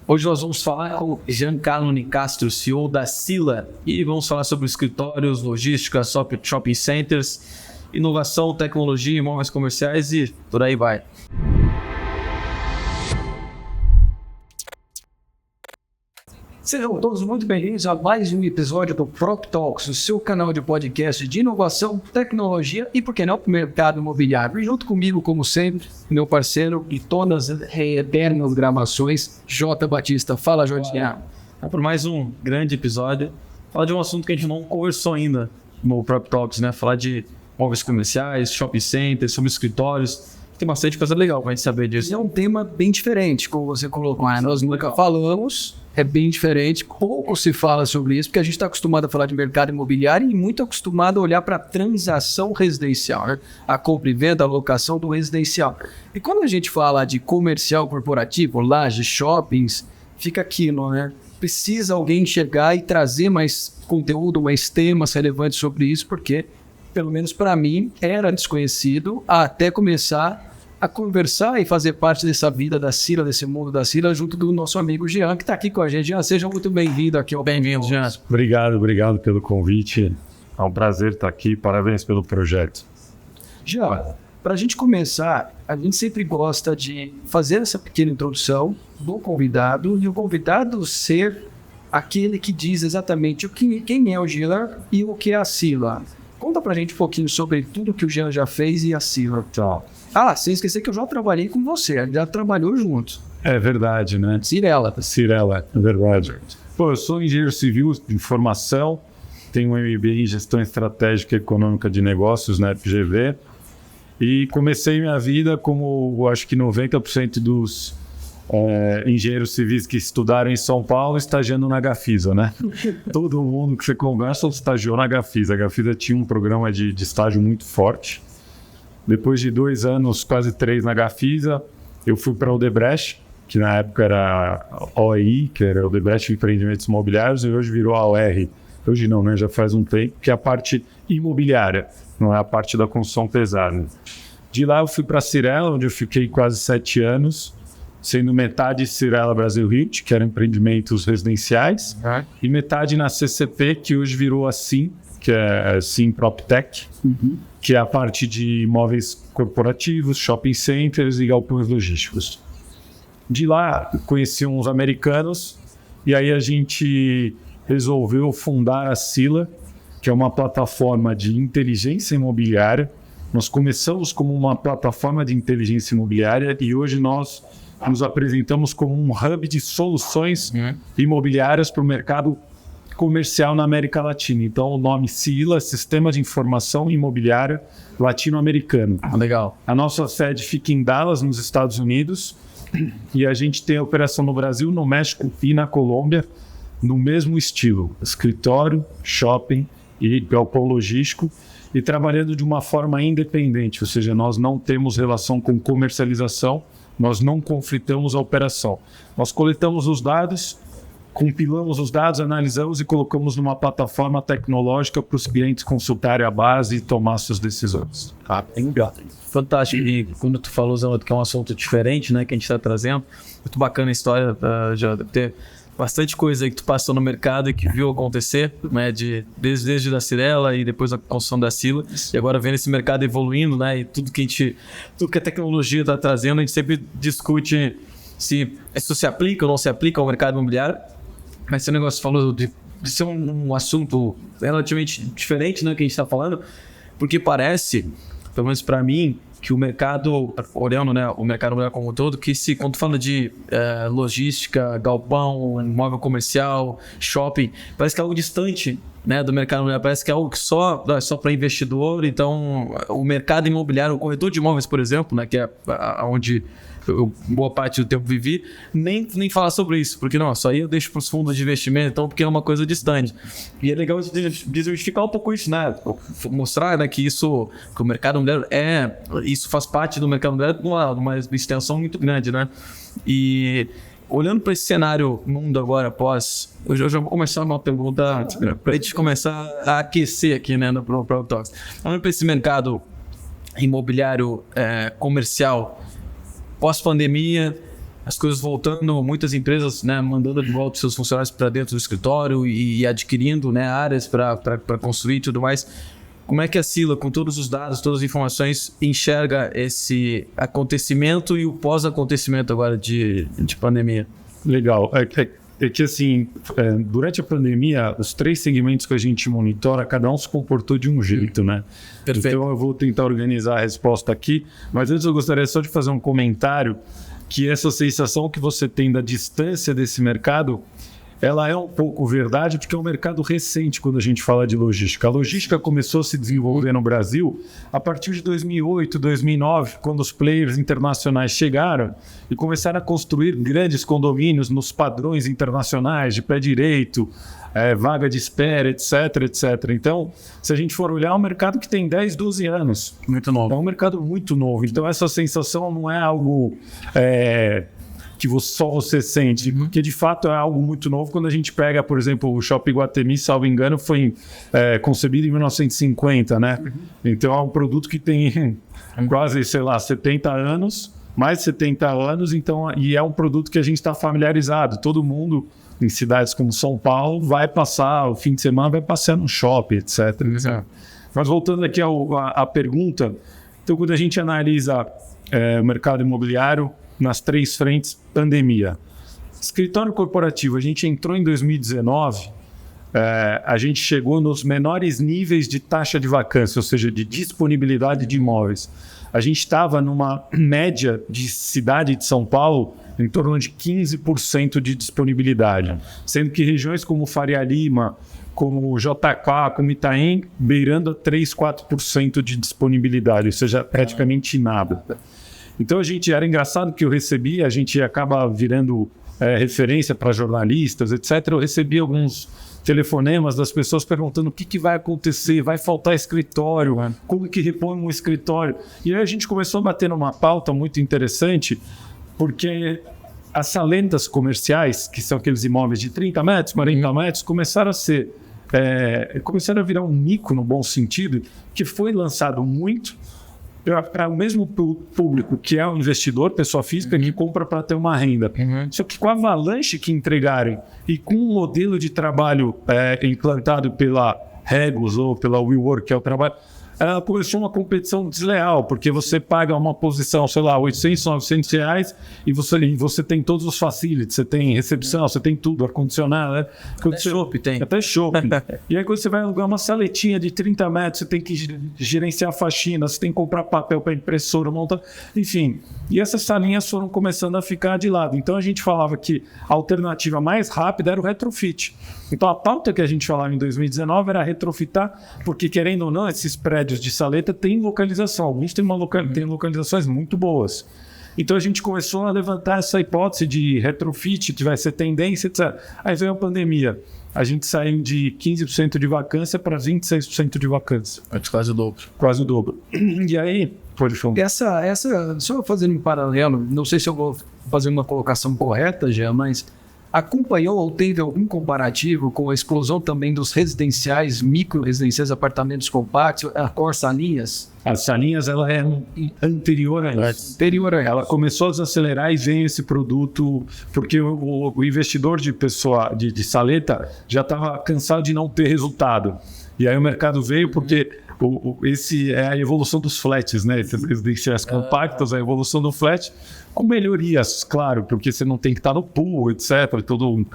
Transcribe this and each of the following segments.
Hoje nós vamos falar com Giancarlo Nicastro, CEO da Sila, e vamos falar sobre escritórios, logística, shopping centers, inovação, tecnologia, imóveis comerciais e por aí vai. Sejam todos muito bem-vindos a mais um episódio do Prop Talks, o seu canal de podcast de inovação, tecnologia e, por que não, mercado imobiliário. E junto comigo, como sempre, meu parceiro e todas as eternas gravações, Jota Batista. Fala, Jotinha. Por mais um grande episódio. Falar de um assunto que a gente não conversou ainda no Prop Talks, né? Falar de imóveis comerciais, shopping centers, sobre escritórios. Tem bastante coisa legal pra gente saber disso. É um tema bem diferente, como você colocou, né? Nós nunca falamos, é bem diferente, pouco se fala sobre isso, porque a gente está acostumado a falar de mercado imobiliário e muito acostumado a olhar para a transação residencial, né? A compra e venda, a locação do residencial. E quando a gente fala de comercial corporativo, lajes, shoppings, fica aquilo, né? Precisa alguém chegar e trazer mais conteúdo, mais temas relevantes sobre isso, porque, pelo menos para mim, era desconhecido até começar a conversar e fazer parte dessa vida da Sila, desse mundo da Sila, junto do nosso amigo Jean, que está aqui com a gente. Jean, seja muito bem-vindo aqui. Bem-vindo, Jean. Obrigado pelo convite. É um prazer estar aqui. Parabéns pelo projeto. Jean, para a gente começar, a gente sempre gosta de fazer essa pequena introdução do convidado e o convidado ser aquele que diz exatamente quem é o Jean e o que é a Sila. Conta pra gente um pouquinho sobre tudo que o Jean já fez e a Sila. Tchau. Sem esquecer que eu já trabalhei com você, a gente já trabalhou junto. É verdade, né? Cirela, é verdade. Pô, eu sou engenheiro civil de formação, tenho um MBA em Gestão Estratégica e Econômica de Negócios na FGV e comecei minha vida como, acho que 90% dos engenheiros civis que estudaram em São Paulo estagiando na Gafisa, né? Todo mundo que você conversa estagiou na Gafisa. A Gafisa tinha um programa de estágio muito forte. Depois de 2 anos, quase 3 na Gafisa, eu fui para a Odebrecht, que na época era a OI, que era Odebrecht Empreendimentos Imobiliários, e hoje virou a OR. Hoje não, né? Já faz um tempo, que é a parte imobiliária, não é a parte da construção pesada. De lá eu fui para a Cirela, onde eu fiquei quase 7 anos, sendo metade Cirela Brasil Realty, que eram empreendimentos residenciais, e metade na CCP, que hoje virou a SIM, que é a SIM PropTech, que é a parte de imóveis corporativos, shopping centers e galpões logísticos. De lá, conheci uns americanos, e aí a gente resolveu fundar a Sila, que é uma plataforma de inteligência imobiliária. Nós começamos como uma plataforma de inteligência imobiliária e hoje nós nos apresentamos como um hub de soluções imobiliárias para o mercado comercial na América Latina. Então, o nome Sila, Sistema de Informação Imobiliária Latino-Americano. Legal. A nossa sede fica em Dallas, nos Estados Unidos, e a gente tem a operação no Brasil, no México e na Colômbia, no mesmo estilo: escritório, shopping e galpão logístico, e trabalhando de uma forma independente, ou seja, nós não temos relação com comercialização, nós não conflitamos a operação. Nós coletamos os dados, compilamos os dados, analisamos e colocamos numa plataforma tecnológica para os clientes consultarem a base e tomar suas decisões. Fantástico. E quando tu falou, Zé, que é um assunto diferente, né, que a gente está trazendo, muito bacana a história, já deve ter bastante coisa aí que tu passou no mercado e que viu acontecer, né, desde da Cirela e depois a construção da Sila, e agora vendo esse mercado evoluindo, né, e tudo que a tecnologia está trazendo, a gente sempre discute se isso se aplica ou não se aplica ao mercado imobiliário. Mas esse negócio falou de ser um assunto relativamente diferente, né, que a gente está falando, porque parece, pelo menos para mim, que o mercado, olhando, né, o mercado imobiliário como um todo, que quando fala de logística, galpão, imóvel comercial, shopping, parece que é algo distante, né, do mercado imobiliário, parece que é algo que só para investidor. Então, o mercado imobiliário, o corretor de imóveis, por exemplo, né, que é onde eu boa parte do tempo vivi, nem falar sobre isso, porque não, só aí eu deixo para os fundos de investimento, então, porque é uma coisa distante. E é legal desmistificar um pouco isso, né? Mostrar, né, que o mercado imobiliário isso faz parte do mercado imobiliário numa extensão muito grande, né? E olhando para esse cenário mundo agora, eu já vou começar uma pergunta para a gente começar a aquecer aqui, né, no Prop Talks. Olhando para esse mercado imobiliário comercial, pós-pandemia, as coisas voltando, muitas empresas, né, mandando de volta seus funcionários para dentro do escritório e adquirindo, né, áreas para construir e tudo mais. Como é que a Sila, com todos os dados, todas as informações, enxerga esse acontecimento e o pós-acontecimento agora de pandemia? Legal. É que assim, durante a pandemia, os 3 segmentos que a gente monitora, cada um se comportou de um jeito, né? Perfeito. Então eu vou tentar organizar a resposta aqui, mas antes eu gostaria só de fazer um comentário que essa sensação que você tem da distância desse mercado, ela é um pouco verdade, porque é um mercado recente quando a gente fala de logística. A logística começou a se desenvolver no Brasil a partir de 2008, 2009, quando os players internacionais chegaram e começaram a construir grandes condomínios nos padrões internacionais de pé direito, vaga de espera, etc, etc. Então, se a gente for olhar, é um mercado que tem 10, 12 anos. Muito novo. É um mercado muito novo. Então, essa sensação não é algo que só você sente, porque de fato é algo muito novo. Quando a gente pega, por exemplo, o Shopping Iguatemi, salvo engano, foi concebido em 1950, né? Então é um produto que tem quase, sei lá, 70 anos, mais de 70 anos, então, e é um produto que a gente está familiarizado. Todo mundo em cidades como São Paulo vai passar o fim de semana, vai passear no shopping, etc. Mas voltando aqui à pergunta, então quando a gente analisa o mercado imobiliário, nas 3 frentes, pandemia. Escritório corporativo, a gente entrou em 2019, a gente chegou nos menores níveis de taxa de vacância, ou seja, de disponibilidade de imóveis. A gente estava numa média de cidade de São Paulo em torno de 15% de disponibilidade, sendo que regiões como Faria Lima, como JK, como Itaém, beirando a 3, 4% de disponibilidade, ou seja, praticamente nada. Então era engraçado que eu recebia, a gente acaba virando referência para jornalistas, etc. Eu recebi alguns telefonemas das pessoas perguntando o que vai acontecer, vai faltar escritório, como que repõe um escritório. E aí a gente começou a bater numa pauta muito interessante, porque as salentas comerciais, que são aqueles imóveis de 30 metros, 40 metros, começaram a virar um mico no bom sentido, que foi lançado muito para o mesmo público que é o investidor, pessoa física, que compra para ter uma renda. Só que com a avalanche que entregarem e com um modelo de trabalho implantado pela Regus ou pela WeWork, que é o trabalho, começou uma competição desleal, porque você paga uma posição, sei lá, 800, 900 reais e você tem todos os facilities, você tem recepção, você tem tudo, ar-condicionado, né? Até shopping tem. Até shopping. E aí quando você vai alugar uma saletinha de 30 metros, você tem que gerenciar a faxina, você tem que comprar papel para impressora, montar, enfim. E essas salinhas foram começando a ficar de lado. Então a gente falava que a alternativa mais rápida era o retrofit. Então a pauta que a gente falava em 2019 era retrofitar, porque querendo ou não, esses prédios de saleta têm localização. Alguns têm localizações muito boas. Então a gente começou a levantar essa hipótese de retrofit, que vai ser tendência, etc. Aí veio a pandemia. A gente saiu de 15% de vacância para 26% de vacância. Quase o dobro. Quase o dobro. E aí, pode falar. Essa, só fazendo um paralelo, não sei se eu vou fazer uma colocação correta já, mas acompanhou ou teve algum comparativo com a explosão também dos residenciais, micro-residenciais, apartamentos compactos, a cor salinhas? As salinhas, ela é anterior a isso. Anterior a ela. Ela começou a desacelerar e veio esse produto, porque o investidor de saleta já estava cansado de não ter resultado. E aí o mercado veio porque esse é a evolução dos flats, né? Esses residenciais compactos, a evolução do flat, com melhorias, claro, porque você não tem que estar no pool, etc. É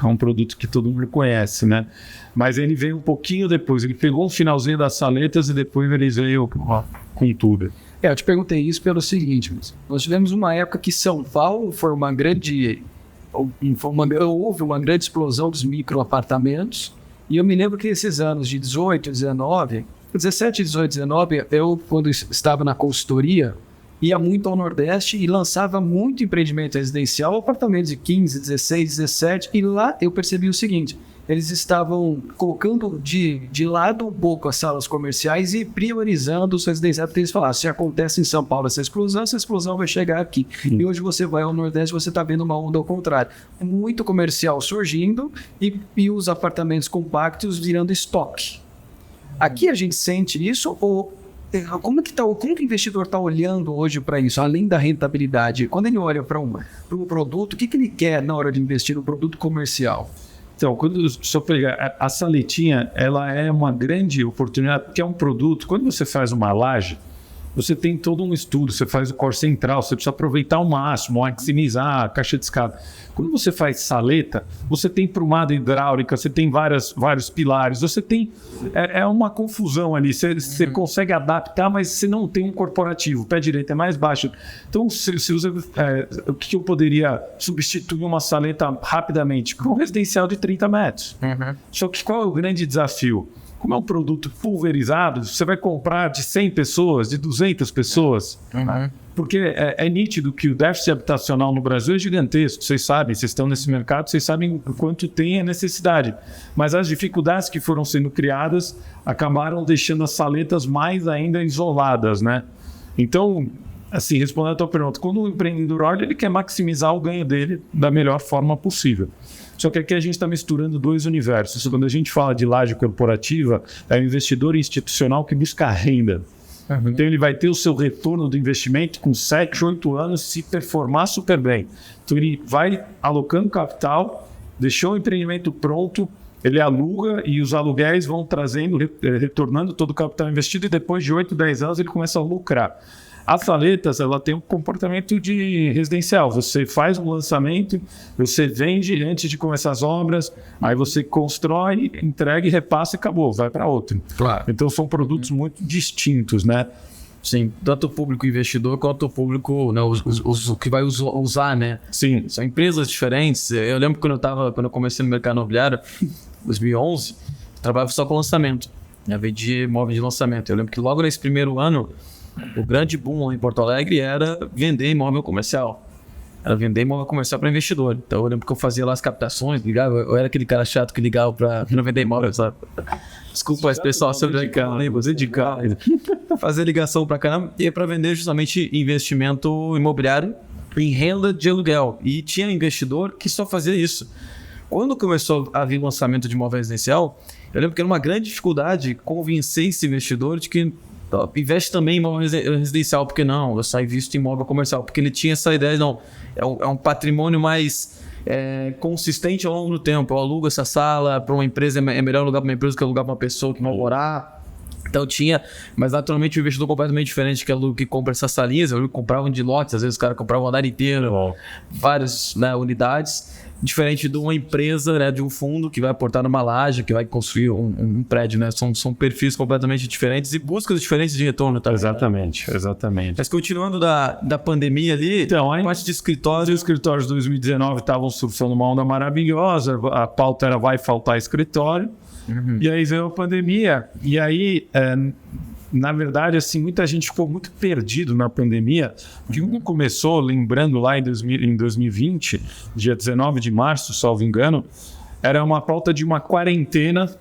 um produto que todo mundo conhece, né? Mas ele veio um pouquinho depois. Ele pegou um finalzinho das saletas e depois ele veio com tudo. Eu te perguntei isso pelo seguinte, nós tivemos uma época que São Paulo foi houve uma grande explosão dos microapartamentos, e eu me lembro que esses anos de 18, 19, 17, 18, 19, eu, quando estava na consultoria, ia muito ao Nordeste e lançava muito empreendimento residencial, apartamentos de 15, 16, 17, e lá eu percebi o seguinte: eles estavam colocando de lado um pouco as salas comerciais e priorizando os residenciais, porque eles falaram, se acontece em São Paulo essa explosão vai chegar aqui. E hoje você vai ao Nordeste, você está vendo uma onda ao contrário. Muito comercial surgindo e os apartamentos compactos virando estoque. Aqui a gente sente isso ou como que o investidor está olhando hoje para isso, além da rentabilidade? Quando ele olha para um produto, o que ele quer na hora de investir no produto comercial? Então, se eu pegar a saletinha, ela é uma grande oportunidade, porque é um produto. Quando você faz uma laje, você tem todo um estudo, você faz o core central, você precisa aproveitar ao máximo, maximizar a caixa de escada. Quando você faz saleta, você tem prumada hidráulica, você tem vários pilares, você tem... É uma confusão ali, você consegue adaptar, mas você não tem um corporativo, o pé direito é mais baixo. Então, se usa, o que eu poderia substituir uma saleta rapidamente? Com um residencial de 30 metros. Só que qual é o grande desafio? Como é um produto pulverizado, você vai comprar de 100 pessoas, de 200 pessoas, porque é nítido que o déficit habitacional no Brasil é gigantesco. Vocês sabem, vocês estão nesse mercado, vocês sabem o quanto tem a necessidade. Mas as dificuldades que foram sendo criadas acabaram deixando as saletas mais ainda isoladas, né? Então, assim, respondendo a tua pergunta, quando o empreendedor olha, ele quer maximizar o ganho dele da melhor forma possível. Só que aqui a gente está misturando dois universos. Quando a gente fala de laje corporativa, é o investidor institucional que busca renda. Então ele vai ter o seu retorno do investimento com 7, 8 anos se performar super bem. Então ele vai alocando capital, deixou o empreendimento pronto, ele aluga e os aluguéis vão trazendo, retornando todo o capital investido e depois de 8, 10 anos ele começa a lucrar. As saletas, ela tem um comportamento de residencial. Você faz um lançamento, você vende antes de começar as obras, aí você constrói, entrega e repassa e acabou, vai para outro. Claro. Então são produtos muito distintos, né? Sim, tanto o público investidor quanto o público, né, o que vai usar, né? Sim. São empresas diferentes. Eu lembro quando eu comecei no mercado imobiliário, em 2011, eu trabalhava só com lançamento. Eu vendia imóvel de lançamento. Eu lembro que logo nesse primeiro ano, o grande boom em Porto Alegre era vender imóvel comercial. Era vender imóvel comercial para investidor. Então eu lembro que eu fazia lá as captações, ligava, eu era aquele cara chato que ligava para não vender imóvel, sabe? Desculpa esse pessoal, sobre de carro, você de carro. Fazer ligação para caramba e para vender justamente investimento imobiliário em renda de aluguel. E tinha investidor que só fazia isso. Quando começou a vir o lançamento de imóvel residencial, eu lembro que era uma grande dificuldade convencer esse investidor de que investe também em imóvel residencial, porque não, eu só invisto em imóvel comercial, porque ele tinha essa ideia, não, é um patrimônio mais consistente ao longo do tempo. Eu alugo essa sala para uma empresa, é melhor alugar para uma empresa que alugar para uma pessoa que vai morar. Então tinha, mas naturalmente o investidor completamente diferente que compra essas salinhas, eu compravam de lotes, às vezes os caras compravam o andar inteiro, várias, né, unidades. Diferente de uma empresa, né, de um fundo que vai aportar numa laje, que vai construir um prédio, né? São perfis completamente diferentes e buscas diferentes de retorno também. Exatamente, exatamente. Mas continuando da pandemia ali, então, a parte de escritório... Os escritórios de 2019 estavam surfando uma onda maravilhosa, a pauta era vai faltar escritório, e aí veio a pandemia, e aí... na verdade, assim, muita gente ficou muito perdido na pandemia, porque começou, lembrando lá em 2020, dia 19 de março, salvo engano, era uma pauta de uma quarentena,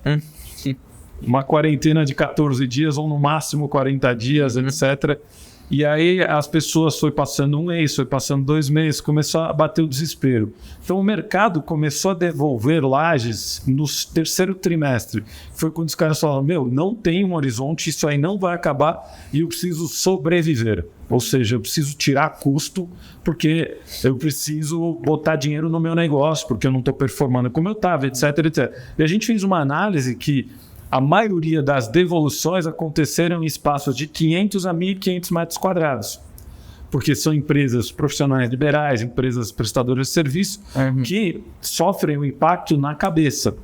uma quarentena de 14 dias ou no máximo 40 dias, etc. E aí as pessoas foi passando um mês, foi passando 2 meses, começou a bater o desespero. Então o mercado começou a devolver lajes no terceiro trimestre. Foi quando os caras falaram, não tem um horizonte, isso aí não vai acabar e eu preciso sobreviver. Ou seja, eu preciso tirar custo porque eu preciso botar dinheiro no meu negócio, porque eu não estou performando como eu estava, etc, etc. E a gente fez uma análise que a maioria das devoluções aconteceram em espaços de 500 a 1.500 metros quadrados. Porque são empresas profissionais liberais, empresas prestadoras de serviço, que sofrem o impacto na cabeça.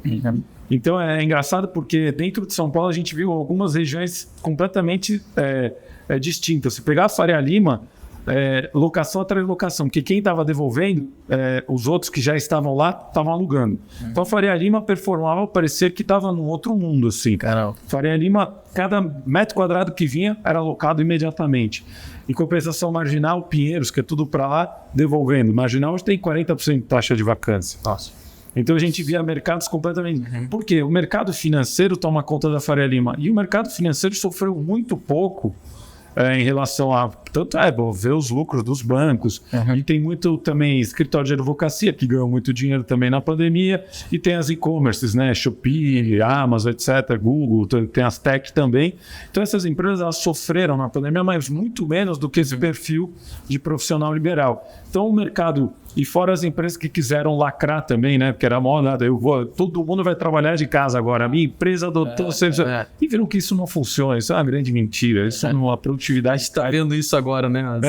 Então é engraçado porque dentro de São Paulo a gente viu algumas regiões completamente distintas. Se pegar a Faria Lima, locação atrás de locação, porque quem estava devolvendo, os outros que já estavam lá, estavam alugando. Então a Faria Lima performava, parecia que estava num outro mundo, assim. Caramba. Faria Lima, cada metro quadrado que vinha era alocado imediatamente. Em compensação, Marginal, Pinheiros, que é tudo para lá, devolvendo. Marginal hoje tem 40% de taxa de vacância. Nossa. Então a gente via mercados completamente... Por quê? O mercado financeiro toma conta da Faria Lima. E o mercado financeiro sofreu muito pouco em relação a Tanto ver os lucros dos bancos. E tem muito também escritório de advocacia que ganhou muito dinheiro também na pandemia. E tem as e-commerces, né? Shopee, Amazon, etc. Google, tem as tech também. Então essas empresas elas sofreram na pandemia, mas muito menos do que esse perfil de profissional liberal. Então o mercado, e fora as empresas que quiseram lacrar também, né? Porque era moda, todo mundo vai trabalhar de casa agora. A minha empresa adotou... E viram que isso não funciona, isso é uma grande mentira. Isso é uma produtividade... Está vendo isso agora, né?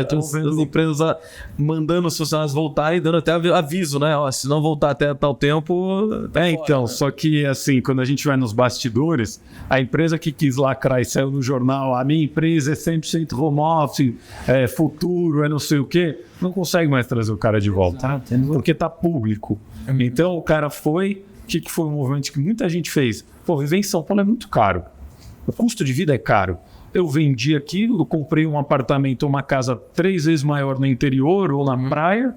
Estou vendo as empresas mandando os funcionários voltarem e dando até aviso, né? Ó, se não voltar até tal tempo... Então, né? Só que assim, quando a gente vai nos bastidores, a empresa que quis lacrar e saiu no jornal, a minha empresa é 100% home office, é futuro, é não sei o quê, não consegue mais trazer o cara de volta, porque tá público. Então o cara foi, o que foi um movimento que muita gente fez? Pô, viver em São Paulo é muito caro, o custo de vida é caro. Eu vendi aqui, eu comprei um apartamento, uma casa 3 vezes maior no interior ou na praia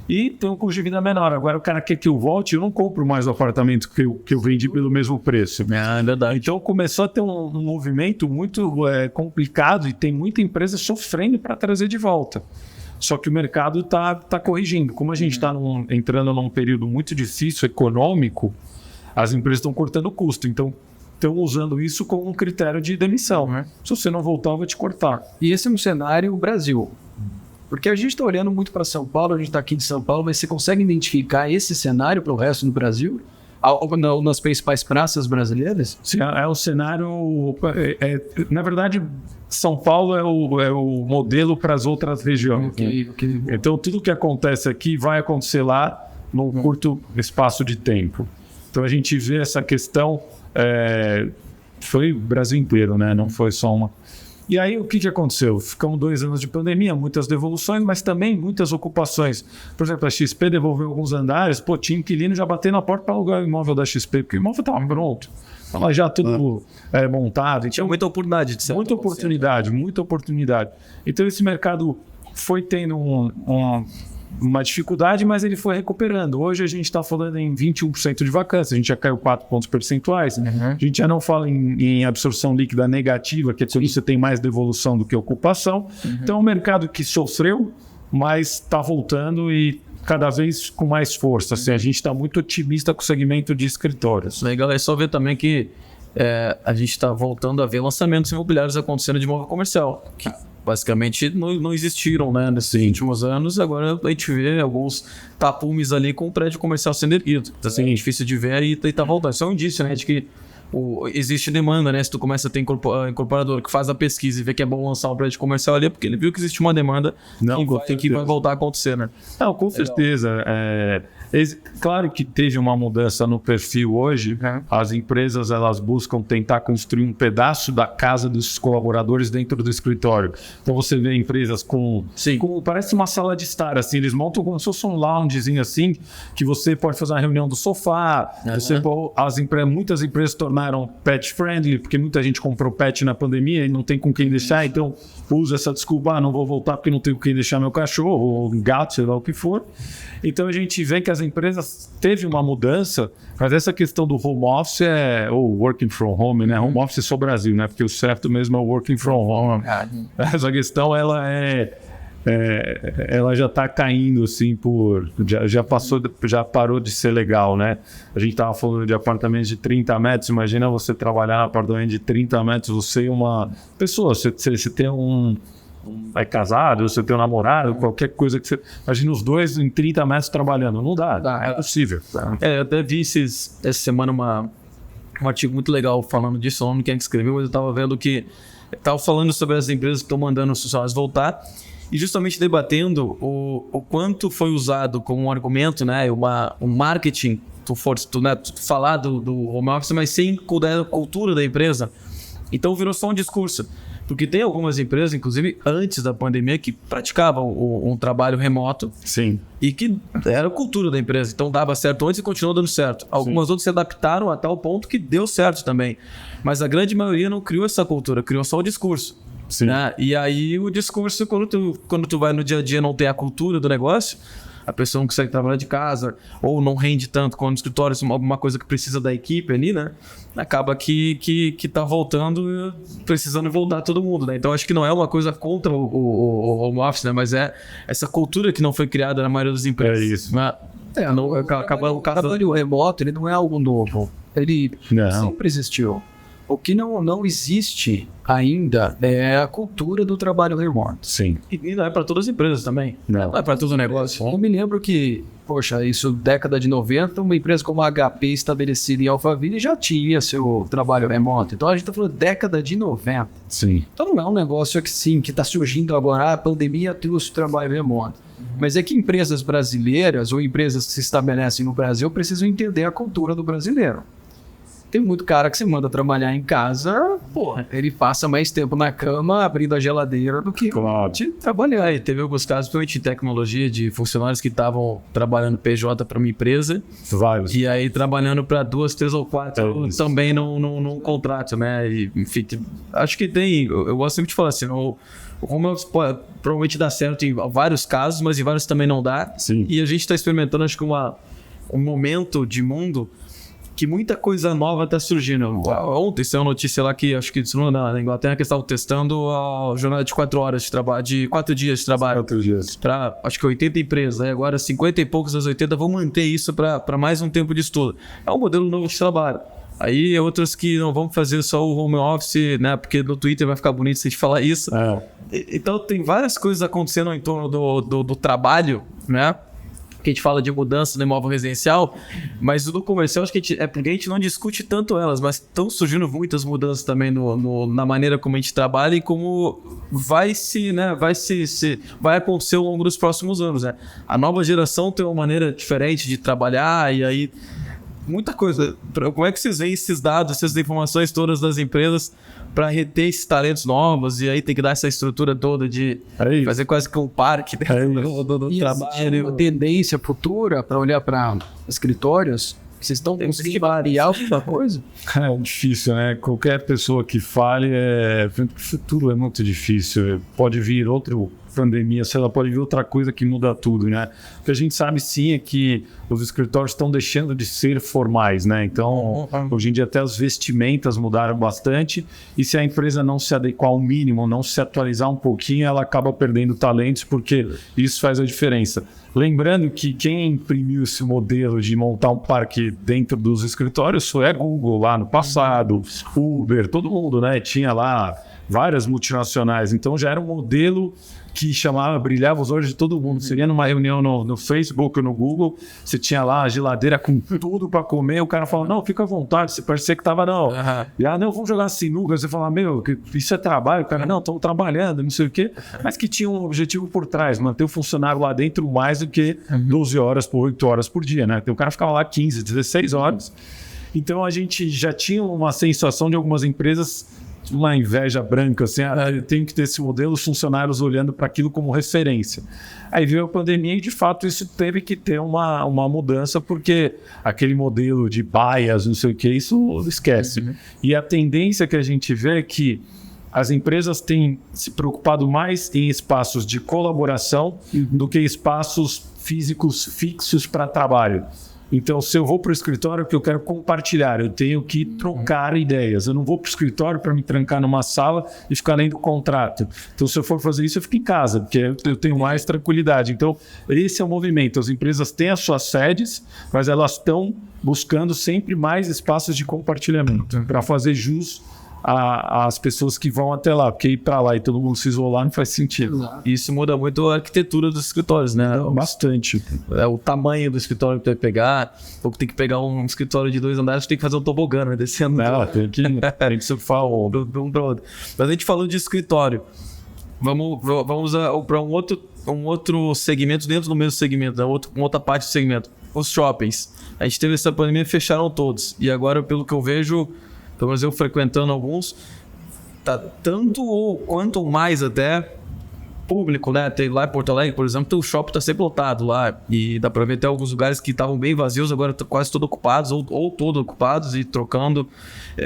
e tem um custo de vida menor. Agora o cara quer que eu volte, eu não compro mais o apartamento que eu vendi pelo mesmo preço. É verdade. Então começou a ter um movimento muito complicado e tem muita empresa sofrendo para trazer de volta. Só que o mercado está corrigindo. Como a gente está entrando num período muito difícil econômico, as empresas estão cortando custo. Então, estão usando isso como um critério de demissão. Se você não voltar, eu vou te cortar. E esse é um cenário Brasil. Porque a gente está olhando muito para São Paulo, a gente está aqui em São Paulo, mas você consegue identificar esse cenário para o resto do Brasil? Nas principais praças brasileiras? Sim, é o cenário... na verdade, São Paulo é o modelo para as outras regiões. Então, tudo que acontece aqui vai acontecer lá num curto espaço de tempo. Então, a gente vê essa questão... foi o Brasil inteiro, né? Não foi só uma... E aí, o que aconteceu? Ficamos 2 anos de pandemia, muitas devoluções, mas também muitas ocupações. Por exemplo, a XP devolveu alguns andares, tinha inquilino já batendo na porta para alugar o imóvel da XP, porque o imóvel estava pronto. Estava já tudo montado. Então, tinha muita oportunidade. Muita oportunidade. Então, esse mercado foi tendo uma dificuldade, mas ele foi recuperando. Hoje a gente está falando em 21% de vacância, a gente já caiu 4 pontos percentuais, a gente já não fala em absorção líquida negativa, que é que você tem mais devolução do que ocupação. Então é um mercado que sofreu, mas está voltando e cada vez com mais força. Assim, a gente está muito otimista com o segmento de escritórios. Legal, é só ver também que a gente está voltando a ver lançamentos imobiliários acontecendo de imóvel comercial, que basicamente não existiram, né, nesses últimos anos. Agora a gente vê alguns tapumes ali com o prédio comercial sendo erguido. Então, assim, é difícil de ver e tá voltando. Isso é um indício, né, de que existe demanda, né? Se tu começa a ter incorporador que faz a pesquisa e vê que é bom lançar um prédio comercial ali, é porque ele viu que existe uma demanda que vai voltar a acontecer, né? Não, com certeza. Claro que teve uma mudança no perfil hoje. As empresas elas buscam tentar construir um pedaço da casa dos colaboradores dentro do escritório. Então você vê empresas com parece uma sala de estar, assim, eles montam como se fosse um loungezinho assim, que você pode fazer uma reunião do sofá. Muitas empresas tornaram pet friendly, porque muita gente comprou pet na pandemia e não tem com quem deixar, então usa essa desculpa, não vou voltar porque não tenho com quem deixar meu cachorro, ou gato, sei lá o que for. Então a gente vê que as empresas teve uma mudança, mas essa questão do home office ou working from home, né? Home office é só Brasil, né? Porque o certo mesmo é o working from home. Essa questão, ela já está caindo, assim, já parou de ser legal, né? A gente estava falando de apartamentos de 30 metros, imagina você trabalhar em apartamento de 30 metros, você é uma pessoa, você tem é casado, você tem um namorado, qualquer coisa que você... Imagina os dois em 30 metros trabalhando. Não dá, é possível. Eu até vi essa semana um artigo muito legal falando disso, não lembro quem é que escreveu, mas eu estava vendo que... Estava falando sobre as empresas que estão mandando os funcionários voltar e justamente debatendo o quanto foi usado como um argumento, né, um marketing, tu falar do home office, mas sem a cultura da empresa. Então virou só um discurso. Porque tem algumas empresas, inclusive antes da pandemia, que praticavam um trabalho remoto. Sim. E que era a cultura da empresa. Então dava certo antes e continuou dando certo. Algumas outras se adaptaram a tal ponto que deu certo também. Mas a grande maioria não criou essa cultura, criou só o discurso. Sim. Né? E aí o discurso, quando tu vai no dia a dia não tem a cultura do negócio, a pessoa não consegue trabalhar de casa, ou não rende tanto quando no escritório, alguma coisa que precisa da equipe ali, né? Acaba que tá voltando, precisando voltar todo mundo, né? Então acho que não é uma coisa contra o home office, né? Mas é essa cultura que não foi criada na maioria das empresas. É isso. Né? O trabalho remoto, ele não é algo novo. Ele sempre existiu. O que não existe ainda é a cultura do trabalho remoto. Sim. E não é para todas as empresas também. Não é para todo o negócio. Eu me lembro que, poxa, isso década de 90, uma empresa como a HP estabelecida em Alphaville já tinha seu trabalho remoto. Então a gente está falando década de 90. Sim. Então não é um negócio que sim, que está surgindo agora, a pandemia trouxe o trabalho remoto. Mas é que empresas brasileiras ou empresas que se estabelecem no Brasil precisam entender a cultura do brasileiro. Tem muito cara que você manda trabalhar em casa, porra, ele passa mais tempo na cama abrindo a geladeira do que de trabalhar. E teve alguns casos, principalmente em tecnologia, de funcionários que estavam trabalhando PJ para uma empresa. Vários. E aí trabalhando para 2, 3 ou 4 também num contrato, né? E, enfim, acho que tem. Eu gosto sempre de falar assim, o home office provavelmente dá certo em vários casos, mas em vários também não dá. Sim. E a gente está experimentando, acho que um momento de mundo que muita coisa nova está surgindo. Ontem saiu uma notícia lá que acho que na Inglaterra que eles estavam testando a jornada de 4 horas de trabalho, de 4 dias de trabalho. 4 dias. Para acho que 80 empresas. Aí agora 50 e poucos das 80 vão manter isso para mais um tempo de estudo. É um modelo novo de trabalho. Aí outros que não vão fazer só o home office, né? Porque no Twitter vai ficar bonito se a gente falar isso. Então tem várias coisas acontecendo em torno do trabalho, né? Que a gente fala de mudança no imóvel residencial, mas no comercial acho que porque a gente não discute tanto elas, mas estão surgindo muitas mudanças também na maneira como a gente trabalha e como vai acontecer ao longo dos próximos anos, né? A nova geração tem uma maneira diferente de trabalhar e aí muita coisa. Como é que vocês veem esses dados, essas informações todas das empresas para reter esses talentos novos e aí tem que dar essa estrutura toda de fazer quase que um parque do trabalho. Uma tendência futura para olhar para escritórios, vocês estão conseguindo variar alguma coisa? É difícil, né? Qualquer pessoa que fale, o futuro é muito difícil. Pode vir outra pandemia, sei lá, pode vir outra coisa que muda tudo, né? O que a gente sabe sim é que os escritórios estão deixando de ser formais, né? Então, hoje em dia até as vestimentas mudaram bastante e se a empresa não se adequar ao mínimo, não se atualizar um pouquinho, ela acaba perdendo talentos porque isso faz a diferença. Lembrando que quem imprimiu esse modelo de montar um parque dentro dos escritórios foi a Google lá no passado, Uber, todo mundo, né? Tinha lá várias multinacionais, então já era um modelo que brilhava os olhos de todo mundo. Você ia numa reunião no Facebook ou no Google, você tinha lá a geladeira com tudo para comer, o cara falava, não, fica à vontade, você parecia que tava, não. E, não, vamos jogar sinuca. Você fala, isso é trabalho? O cara, não, estamos trabalhando, não sei o quê. Mas que tinha um objetivo por trás, manter o funcionário lá dentro mais do que 12 horas por 8 horas por dia, né? Então o cara ficava lá 15, 16 horas. Então a gente já tinha uma sensação de algumas empresas uma inveja branca, assim, eu tenho que ter esse modelo, os funcionários olhando para aquilo como referência. Aí veio a pandemia e, de fato, isso teve que ter uma mudança, porque aquele modelo de bias, não sei o que, isso esquece. E a tendência que a gente vê é que as empresas têm se preocupado mais em espaços de colaboração do que espaços físicos fixos para trabalho. Então, se eu vou para o escritório, que eu quero compartilhar, eu tenho que trocar ideias. Eu não vou para o escritório para me trancar numa sala e ficar lendo o contrato. Então, se eu for fazer isso, eu fico em casa, porque eu tenho mais tranquilidade. Então, esse é o movimento. As empresas têm as suas sedes, mas elas estão buscando sempre mais espaços de compartilhamento para fazer jus as pessoas que vão até lá, porque ir para lá e todo mundo se isolar não faz sentido. Isso muda muito a arquitetura dos escritórios, né? Bastante. O tamanho do escritório que tu vai pegar, ou tem que pegar um escritório de 2 andares, tem que fazer um tobogã, né? Descendo. Tem que surfar um para outro. Mas a gente falando de escritório, vamos para um outro segmento dentro do mesmo segmento, né? Uma outra parte do segmento. Os shoppings. A gente teve essa pandemia, fecharam todos. E agora, pelo que eu vejo, pelo menos eu frequentando alguns, tá tanto ou quanto mais até público, né? Tem lá em Porto Alegre, por exemplo, o shopping tá sempre lotado lá e dá para ver até alguns lugares que estavam bem vazios, agora estão quase todos ocupados ou todos ocupados e trocando.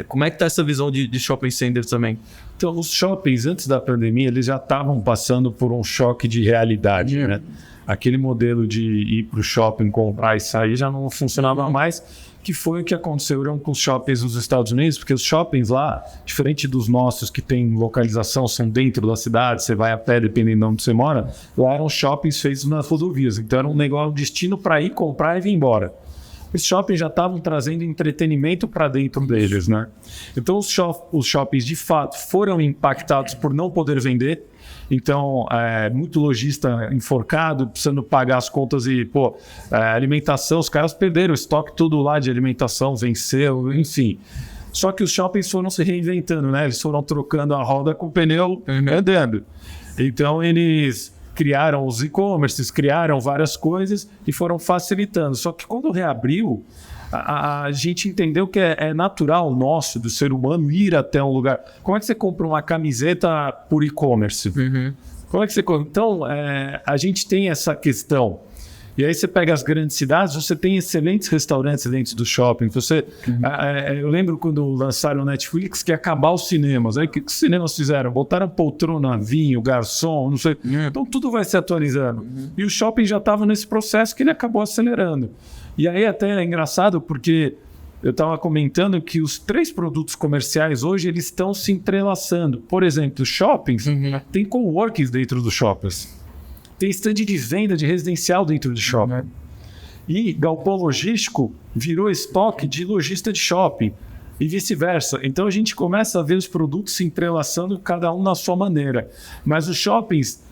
Como é que tá essa visão de shopping centers também? Então, os shoppings, antes da pandemia, eles já estavam passando por um choque de realidade, né? aquele modelo de ir para o shopping, comprar e sair já não funcionava mais, que foi o que aconteceu com os shoppings nos Estados Unidos, porque os shoppings lá, diferente dos nossos que tem localização, são dentro da cidade, você vai a pé dependendo de onde você mora, lá eram shoppings feitos nas rodovias, então era um negócio, um destino para ir comprar e vir embora. Os shoppings já estavam trazendo entretenimento para dentro deles, né? Então os shoppings de fato foram impactados por não poder vender. Então, muito lojista enforcado, precisando pagar as contas e, alimentação, os caras perderam o estoque tudo lá de alimentação, venceu, enfim. Só que os shoppings foram se reinventando, né? Eles foram trocando a roda com o pneu andando. Então, eles criaram os e-commerces, criaram várias coisas e foram facilitando. Só que quando reabriu, a gente entendeu que é natural nosso, do ser humano, ir até um lugar. Como é que você compra uma camiseta por e-commerce? Como é que você compra? Então, a gente tem essa questão. E aí você pega as grandes cidades, você tem excelentes restaurantes dentro do shopping. Eu lembro quando lançaram o Netflix que ia acabar os cinemas. Aí o que os cinemas fizeram? Botaram poltrona, vinho, garçom, não sei. Então tudo vai se atualizando. E o shopping já estava nesse processo que ele acabou acelerando. E aí até é engraçado porque eu estava comentando que os 3 produtos comerciais hoje eles estão se entrelaçando. Por exemplo, os shoppings tem coworkings dentro dos shoppings. Tem stand de venda de residencial dentro do shopping. E galpão logístico virou estoque de lojista de shopping e vice-versa. Então a gente começa a ver os produtos se entrelaçando, cada um na sua maneira. Mas os shoppings,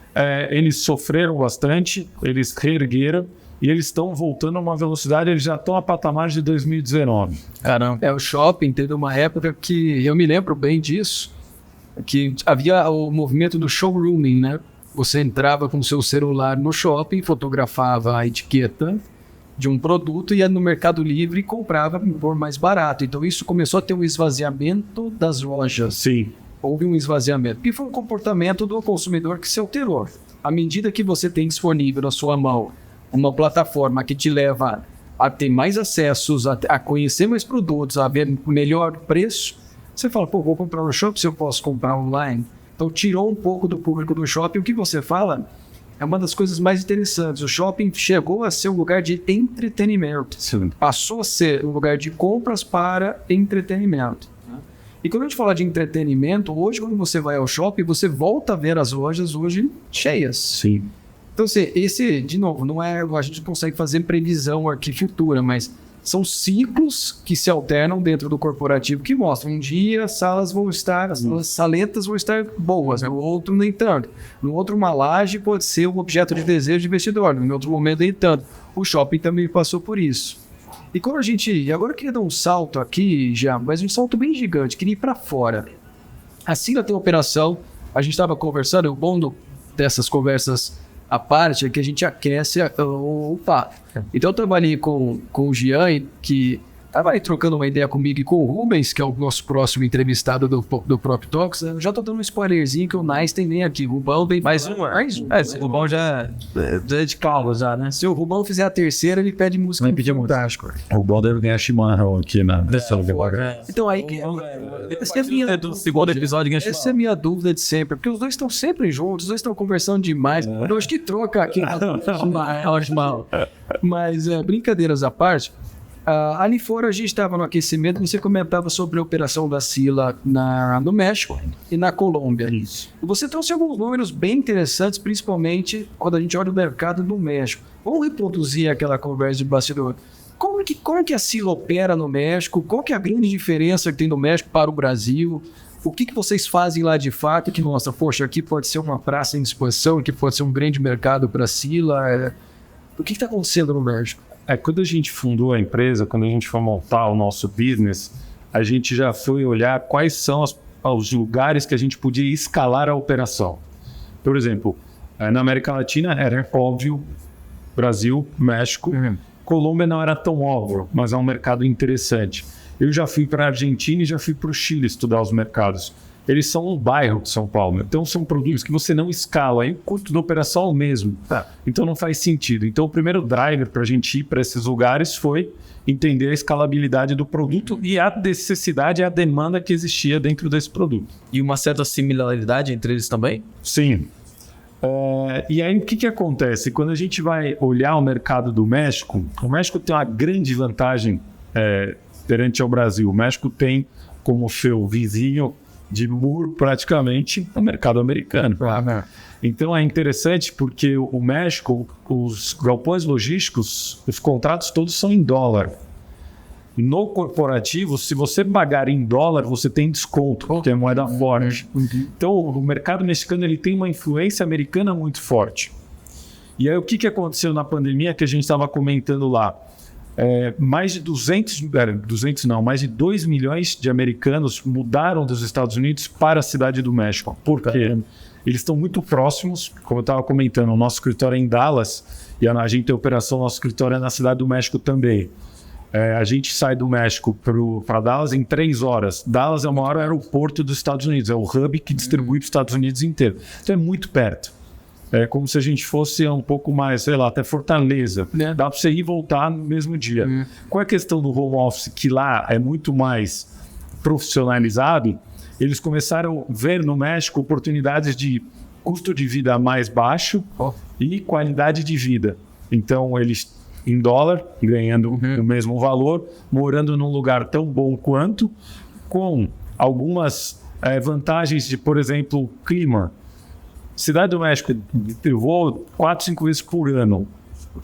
eles sofreram bastante, eles reergueram e eles estão voltando a uma velocidade, eles já estão a patamares de 2019. Caramba. O shopping teve uma época que eu me lembro bem disso, que havia o movimento do showrooming, né? Você entrava com o seu celular no shopping, fotografava a etiqueta de um produto e ia no Mercado Livre e comprava por mais barato. Então isso começou a ter um esvaziamento das lojas. Sim. Houve um esvaziamento. E foi um comportamento do consumidor que se alterou. À medida que você tem disponível na sua mão uma plataforma que te leva a ter mais acessos, a conhecer mais produtos, a ver melhor preço, você fala, vou comprar no shopping se eu posso comprar online. Então tirou um pouco do público do shopping. O que você fala é uma das coisas mais interessantes. O shopping chegou a ser um lugar de entretenimento. Sim. Passou a ser um lugar de compras para entretenimento. E quando a gente fala de entretenimento, hoje quando você vai ao shopping, você volta a ver as lojas hoje cheias. Sim. Então, de novo, não é, a gente não consegue fazer previsão aqui futura, mas são ciclos que se alternam dentro do corporativo que mostram. Um dia as salas vão estar, as saletas vão estar boas, no outro nem tanto. No outro, uma laje pode ser um objeto de desejo de investidor, no outro momento nem tanto. O shopping também passou por isso. E quando agora eu queria dar um salto aqui, já, mas um salto bem gigante, queria ir para fora. A Sila tem operação, a gente estava conversando, o bom dessas conversas à parte é que a gente aquece o papo. Então eu trabalhei com o Jean, que estava aí trocando uma ideia comigo e com o Rubens, que é o nosso próximo entrevistado do Prop Talks. Eu já estou dando um spoilerzinho que o Nice tem nem aqui. O Rubão vem Mais um. O Rubão já é de calma já, né? Se o Rubão fizer a terceira, ele pede música. Vai pedir fantástico. O bom deve ganhar Chimarrão aqui na Então aí essa é a minha do segundo episódio. Essa é a minha dúvida de sempre, porque os dois estão sempre juntos, os dois estão conversando demais. Eu acho que troca aqui. Mas brincadeiras à parte, ali fora a gente estava no aquecimento e você comentava sobre a operação da Sila no México e na Colômbia. Isso. Você trouxe alguns números bem interessantes, principalmente quando a gente olha o mercado do México. Vamos reproduzir aquela conversa de bastidor. Como é que a Sila opera no México? Qual que é a grande diferença que tem no México para o Brasil? O que vocês fazem lá de fato que mostra, poxa, aqui pode ser uma praça em exposição, aqui pode ser um grande mercado para a Sila? O que está acontecendo no México? Quando a gente fundou a empresa, quando a gente foi montar o nosso business, a gente já foi olhar quais são os lugares que a gente podia escalar a operação. Por exemplo, na América Latina era óbvio, Brasil, México, Colômbia não era tão óbvio, mas é um mercado interessante. Eu já fui para a Argentina e já fui para o Chile estudar os mercados. Eles são um bairro de São Paulo. Então, são produtos que você não escala. Aí o custo da operação é o mesmo. Então, não faz sentido. Então, o primeiro driver para a gente ir para esses lugares foi entender a escalabilidade do produto e a necessidade e a demanda que existia dentro desse produto. E uma certa similaridade entre eles também? Sim. E aí, o que acontece? Quando a gente vai olhar o mercado do México, o México tem uma grande vantagem perante ao Brasil. O México tem como seu vizinho de muro, praticamente, o mercado americano. Então, é interessante porque o México, os galpões logísticos, os contratos todos são em dólar. No corporativo, se você pagar em dólar, você tem desconto, porque é moeda forte. Então, o mercado mexicano ele tem uma influência americana muito forte. E aí, o que aconteceu na pandemia que a gente estava comentando lá? Mais de 2 milhões de americanos mudaram dos Estados Unidos para a Cidade do México. Por quê? Eles estão muito próximos, como eu estava comentando, o nosso escritório é em Dallas e a gente tem operação, nosso escritório é na Cidade do México também. A gente sai do México para Dallas em 3 horas. Dallas é o maior aeroporto dos Estados Unidos, é o hub que distribui para os Estados Unidos inteiro. Então é muito perto. É como se a gente fosse um pouco mais, sei lá, até Fortaleza. Dá para você ir e voltar no mesmo dia. Com a questão do home office, que lá é muito mais profissionalizado, eles começaram a ver no México oportunidades de custo de vida mais baixo e qualidade de vida. Então, eles, em dólar, ganhando o mesmo valor, morando num lugar tão bom quanto, com algumas vantagens de, por exemplo, clima. Cidade do México, eu vou 4, 5 vezes por ano.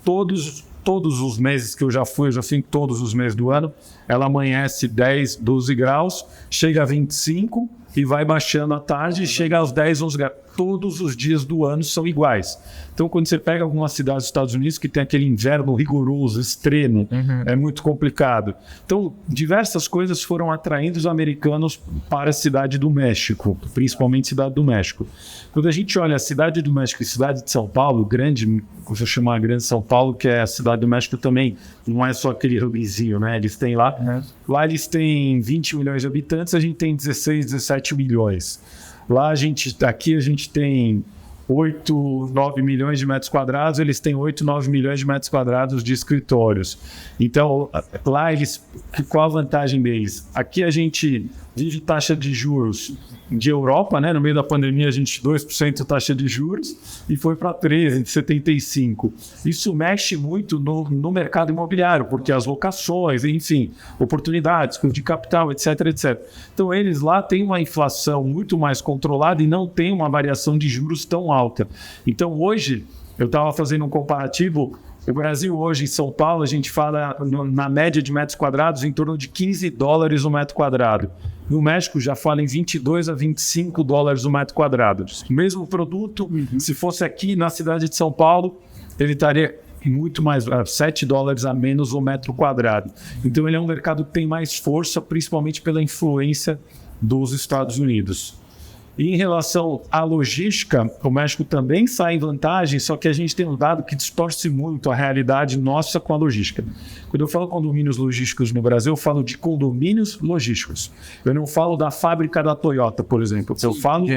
Todos os meses que eu já fui todos os meses do ano, ela amanhece 10, 12 graus, chega a 25 e vai baixando à tarde, chega aos 10, 11 graus. Todos os dias do ano são iguais. Então, quando você pega alguma cidade dos Estados Unidos que tem aquele inverno rigoroso, extremo, é muito complicado. Então, diversas coisas foram atraindo os americanos para a Cidade do México, principalmente Cidade do México. Quando a gente olha a Cidade do México e Cidade de São Paulo, grande, se eu chamar Grande São Paulo, que é a Cidade do México também, não é só aquele hubzinho, né? Eles têm lá. Lá eles têm 20 milhões de habitantes, a gente tem 16, 17 milhões. Lá aqui a gente tem 8, 9 milhões de metros quadrados, eles têm 8, 9 milhões de metros quadrados de escritórios. Então, lá qual a vantagem deles? Aqui a gente vive taxa de juros de Europa, né? No meio da pandemia a gente 2% taxa de juros e foi para 13%, de 75%. Isso mexe muito no mercado imobiliário, porque as locações, enfim, oportunidades de capital, etc, etc. Então eles lá têm uma inflação muito mais controlada e não tem uma variação de juros tão alta. Então hoje, eu estava fazendo um comparativo, o Brasil hoje, em São Paulo, a gente fala na média de metros quadrados em torno de $15 o metro quadrado. No México já fala em 22 a 25 dólares o metro quadrado. Mesmo produto, se fosse aqui na cidade de São Paulo, ele estaria muito mais, $7 a menos o metro quadrado. Então ele é um mercado que tem mais força, principalmente pela influência dos Estados Unidos. E em relação à logística, o México também sai em vantagem, só que a gente tem um dado que distorce muito a realidade nossa com a logística. Quando eu falo condomínios logísticos no Brasil, eu falo de condomínios logísticos. Eu não falo da fábrica da Toyota, por exemplo. Eu falo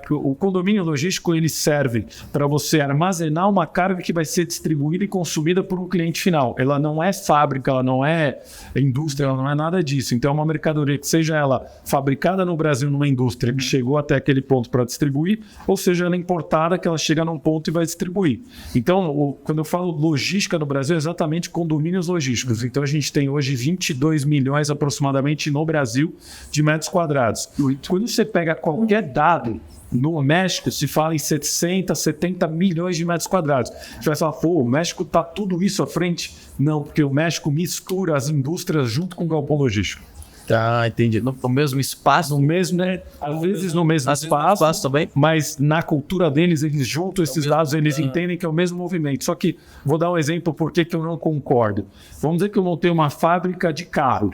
o condomínio logístico, ele serve para você armazenar uma carga que vai ser distribuída e consumida por um cliente final. Ela não é fábrica, ela não é indústria, ela não é nada disso. Então é uma mercadoria que seja ela fabricada no Brasil numa indústria que chegou até aquele ponto para distribuir, ou seja, ela é importada que ela chega num ponto e vai distribuir. Então, quando eu falo logística no Brasil, é exatamente condomínios logísticos. Então, a gente tem hoje 22 milhões aproximadamente no Brasil de metros quadrados. Quando você pega qualquer dado, no México se fala em 60, 70 milhões de metros quadrados. Você vai falar, pô, o México está tudo isso à frente? Não, porque o México mistura as indústrias junto com o galpão logístico. Tá, entendi. No mesmo espaço? No mesmo, né? Às vezes no mesmo espaço também. Mas na cultura deles, eles juntam esses dados, eles entendem que é o mesmo movimento. Só que, vou dar um exemplo por que eu não concordo. Vamos dizer que eu montei uma fábrica de carro.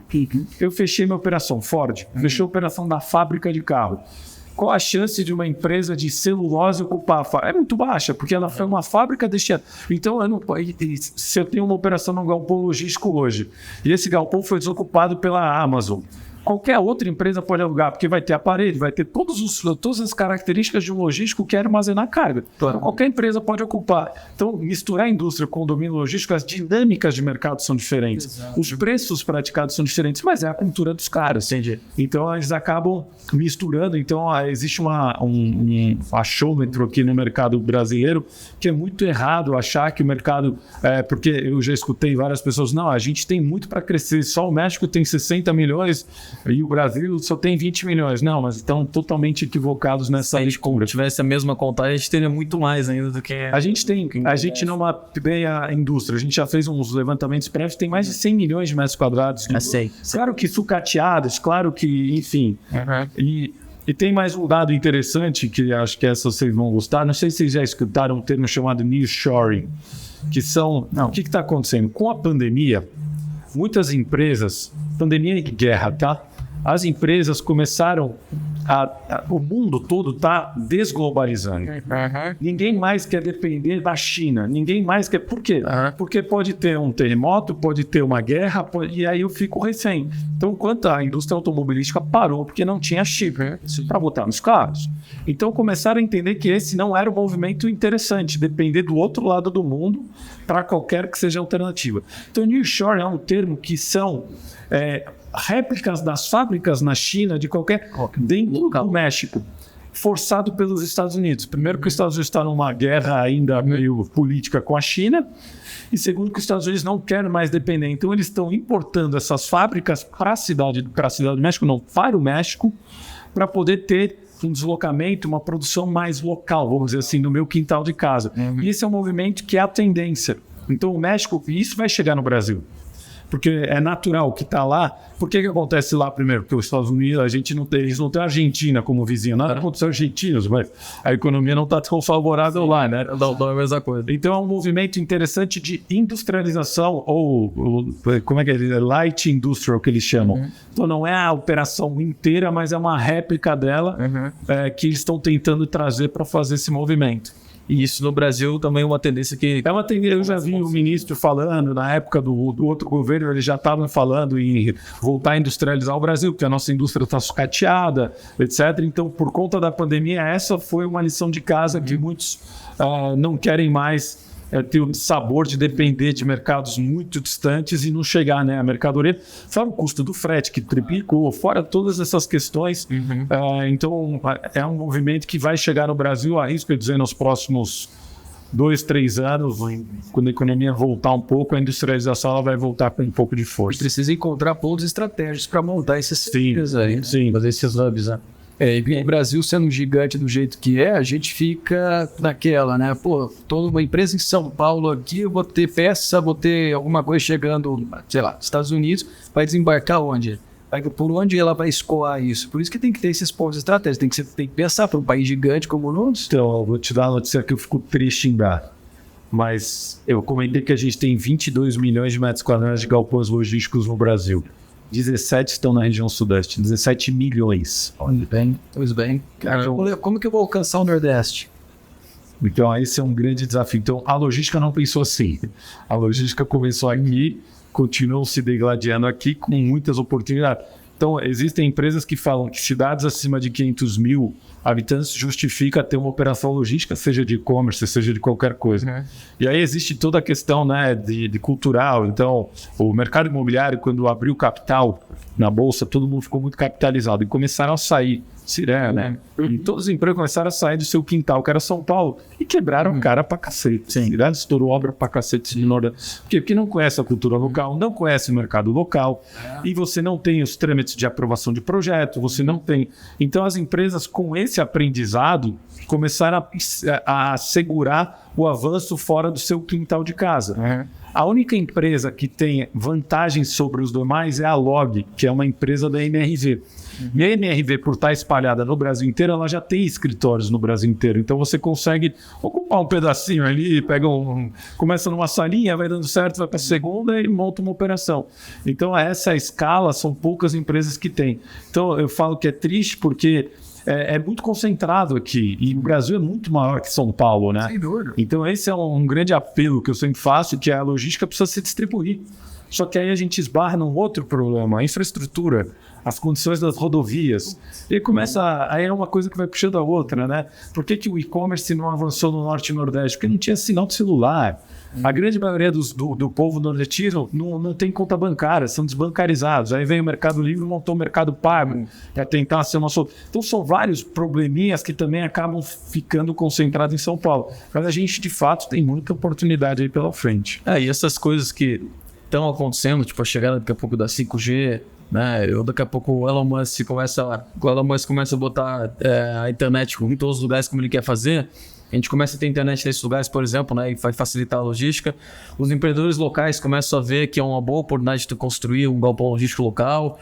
Eu fechei minha operação, Ford, fechei a operação da fábrica de carro. Qual a chance de uma empresa de celulose ocupar a fábrica? É muito baixa, porque ela foi uma fábrica destinada. Então, se eu tenho uma operação no galpão logístico hoje, e esse galpão foi desocupado pela Amazon, qualquer outra empresa pode alugar, porque vai ter a parede, vai ter todas as características de um logístico que quer armazenar carga. Então, qualquer empresa pode ocupar. Então, misturar a indústria com o domínio logístico, as dinâmicas de mercado são diferentes. Exato. Os preços praticados são diferentes, mas é a cultura dos caras. Entendi. Então, eles acabam misturando. Então, existe um achômetro aqui no mercado brasileiro que é muito errado achar que o mercado... porque eu já escutei várias pessoas, não, a gente tem muito para crescer, só o México tem 60 milhões e o Brasil só tem 20 milhões. Não, mas estão totalmente equivocados nessa leitura. Se tivesse a mesma contagem, a gente teria muito mais ainda do que... A gente não mapeia a indústria, a gente já fez uns levantamentos prévios, tem mais de 100 milhões de metros quadrados. Sei. Claro que sucateados, claro que, enfim... E tem mais um dado interessante, que acho que essa vocês vão gostar. Não sei se vocês já escutaram um termo chamado nearshoring, que são... O que está acontecendo? Com a pandemia, muitas empresas... Pandemia e guerra, tá? As empresas começaram o mundo todo está desglobalizando. Ninguém mais quer depender da China. Ninguém mais quer... Por quê? Porque pode ter um terremoto, pode ter uma guerra, e aí eu fico refém. Então, enquanto a indústria automobilística parou, porque não tinha chip para botar nos carros. Então, começaram a entender que esse não era um movimento interessante, depender do outro lado do mundo para qualquer que seja a alternativa. Então, nearshoring é um termo que são... réplicas das fábricas na China, dentro do México, forçado pelos Estados Unidos. Primeiro que os Estados Unidos estão numa guerra ainda meio política com a China, e segundo que os Estados Unidos não querem mais depender. Então eles estão importando essas fábricas para a cidade do México, não, para o México, para poder ter um deslocamento, uma produção mais local, vamos dizer assim, no meu quintal de casa. E esse é um movimento que é a tendência. Então o México, e isso vai chegar no Brasil. Porque é natural que está lá. Por que acontece lá primeiro? Porque os Estados Unidos, eles não têm a Argentina como vizinha. Nada contra os argentinos, mas a economia não está tão favorável lá, né? Não é a mesma coisa. Então é um movimento interessante de industrialização, ou como é que é? Light industrial, que eles chamam. Então não é a operação inteira, mas é uma réplica dela que eles estão tentando trazer para fazer esse movimento. E isso no Brasil também é uma tendência que... É uma tendência, eu já vi o ministro falando, na época do outro governo, ele já estava falando em voltar a industrializar o Brasil, porque a nossa indústria está sucateada, etc. Então, por conta da pandemia, essa foi uma lição de casa que muitos não querem mais ter o sabor de depender de mercados muito distantes e não chegar, né, a mercadoria. Fora o custo do frete, que triplicou, fora todas essas questões. Então, é um movimento que vai chegar no Brasil, arrisco dizer, nos próximos 2, 3 anos, quando a economia voltar um pouco, a industrialização ela vai voltar com um pouco de força. Precisa encontrar pontos estratégicos para montar esses centros aí. Sim. fazer esses hubs, né? E o Brasil sendo um gigante do jeito que é, a gente fica naquela, né? Pô, toda uma empresa em São Paulo aqui, eu vou ter peça, vou ter alguma coisa chegando, sei lá, Estados Unidos, vai desembarcar onde? Por onde ela vai escoar isso? Por isso que tem que ter esses pontos estratégicos, tem que pensar para um país gigante como o nosso. Então, eu vou te dar uma notícia que eu fico triste em dar. Mas eu comentei que a gente tem 22 milhões de metros quadrados de galpões logísticos no Brasil. 17 estão na região sudeste, 17 milhões. Pois bem. Como que eu vou alcançar o Nordeste? Então, esse é um grande desafio. Então, a logística não pensou assim. A logística começou aqui, continuam se degladiando aqui com muitas oportunidades. Então, existem empresas que falam que cidades acima de 500 mil habitantes justifica ter uma operação logística, seja de e-commerce, seja de qualquer coisa. E aí existe toda a questão, né, de cultural. Então, o mercado imobiliário, quando abriu capital na Bolsa, todo mundo ficou muito capitalizado e começaram a sair. Ciré, né? E todas as empresas começaram a sair do seu quintal, que era São Paulo, e quebraram a cara pra cacete. Ciré estourou obra pra cacete no Nordeste. Por quê? Porque não conhece a cultura local, não conhece o mercado local, e você não tem os trâmites de aprovação de projeto, você não tem... Então, as empresas, com esse aprendizado, começaram a segurar o avanço fora do seu quintal de casa. A única empresa que tem vantagens sobre os demais é a Log, que é uma empresa da MRV. E a MRV, por estar espalhada no Brasil inteiro, ela já tem escritórios no Brasil inteiro. Então você consegue ocupar um pedacinho ali, começa numa salinha, vai dando certo, vai para a segunda e monta uma operação. Então essa escala são poucas empresas que têm. Então eu falo que é triste porque é muito concentrado aqui. E o Brasil é muito maior que São Paulo, né? Sem dúvida. Então esse é um grande apelo que eu sempre faço, que a logística precisa se distribuir. Só que aí a gente esbarra num outro problema, a infraestrutura, as condições das rodovias. E aí é uma coisa que vai puxando a outra, né? Por que o e-commerce não avançou no Norte e Nordeste? Porque não tinha sinal de celular. A grande maioria do povo nordestino não tem conta bancária, são desbancarizados. Aí vem o Mercado Livre e montou o Mercado Pago para tentar ser uma solução. Então são vários probleminhas que também acabam ficando concentrados em São Paulo. Mas a gente, de fato, tem muita oportunidade aí pela frente. E essas coisas que estão acontecendo, tipo a chegada daqui a pouco da 5G, né? Daqui a pouco o Elon Musk começa a botar a internet em todos os lugares como ele quer fazer. A gente começa a ter internet nesses lugares, por exemplo, né, e vai facilitar a logística. Os empreendedores locais começam a ver que é uma boa oportunidade de construir um galpão logístico local.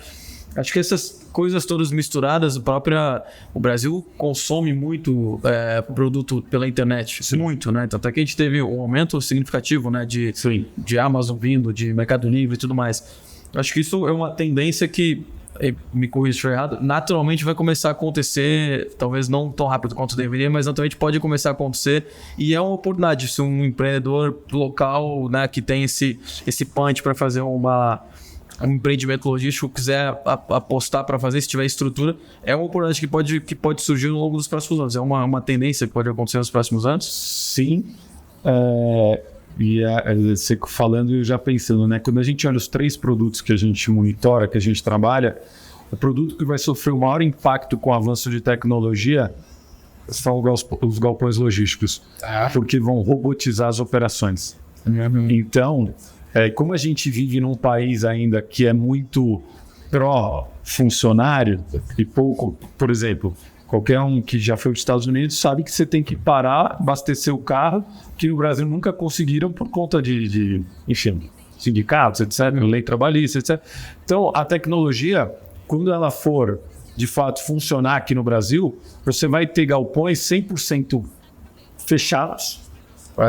Acho que essas coisas todas misturadas, o Brasil consome muito produto pela internet. Sim. Muito, né? Tanto é que a gente teve um aumento significativo, né, de Amazon vindo, de Mercado Livre e tudo mais. Acho que isso é uma tendência que, me corrija se estiver errado, naturalmente vai começar a acontecer, talvez não tão rápido quanto deveria, mas naturalmente pode começar a acontecer, e é uma oportunidade. Se um empreendedor local, né, que tem esse punch para fazer um empreendimento logístico, quiser apostar para fazer, se tiver estrutura, é uma oportunidade que pode surgir ao longo dos próximos anos. É uma tendência que pode acontecer nos próximos anos? Sim. E você falando e já pensando, né? Quando a gente olha os 3 produtos que a gente monitora, que a gente trabalha, o produto que vai sofrer o maior impacto com o avanço de tecnologia são os galpões logísticos, porque vão robotizar as operações. Então, como a gente vive num país ainda que é muito pró-funcionário e pouco, por exemplo, qualquer um que já foi para os Estados Unidos sabe que você tem que parar, abastecer o carro, que no Brasil nunca conseguiram por conta de enfim, sindicatos, etc., lei trabalhista, etc. Então, a tecnologia, quando ela for, de fato, funcionar aqui no Brasil, você vai ter galpões 100% fechados,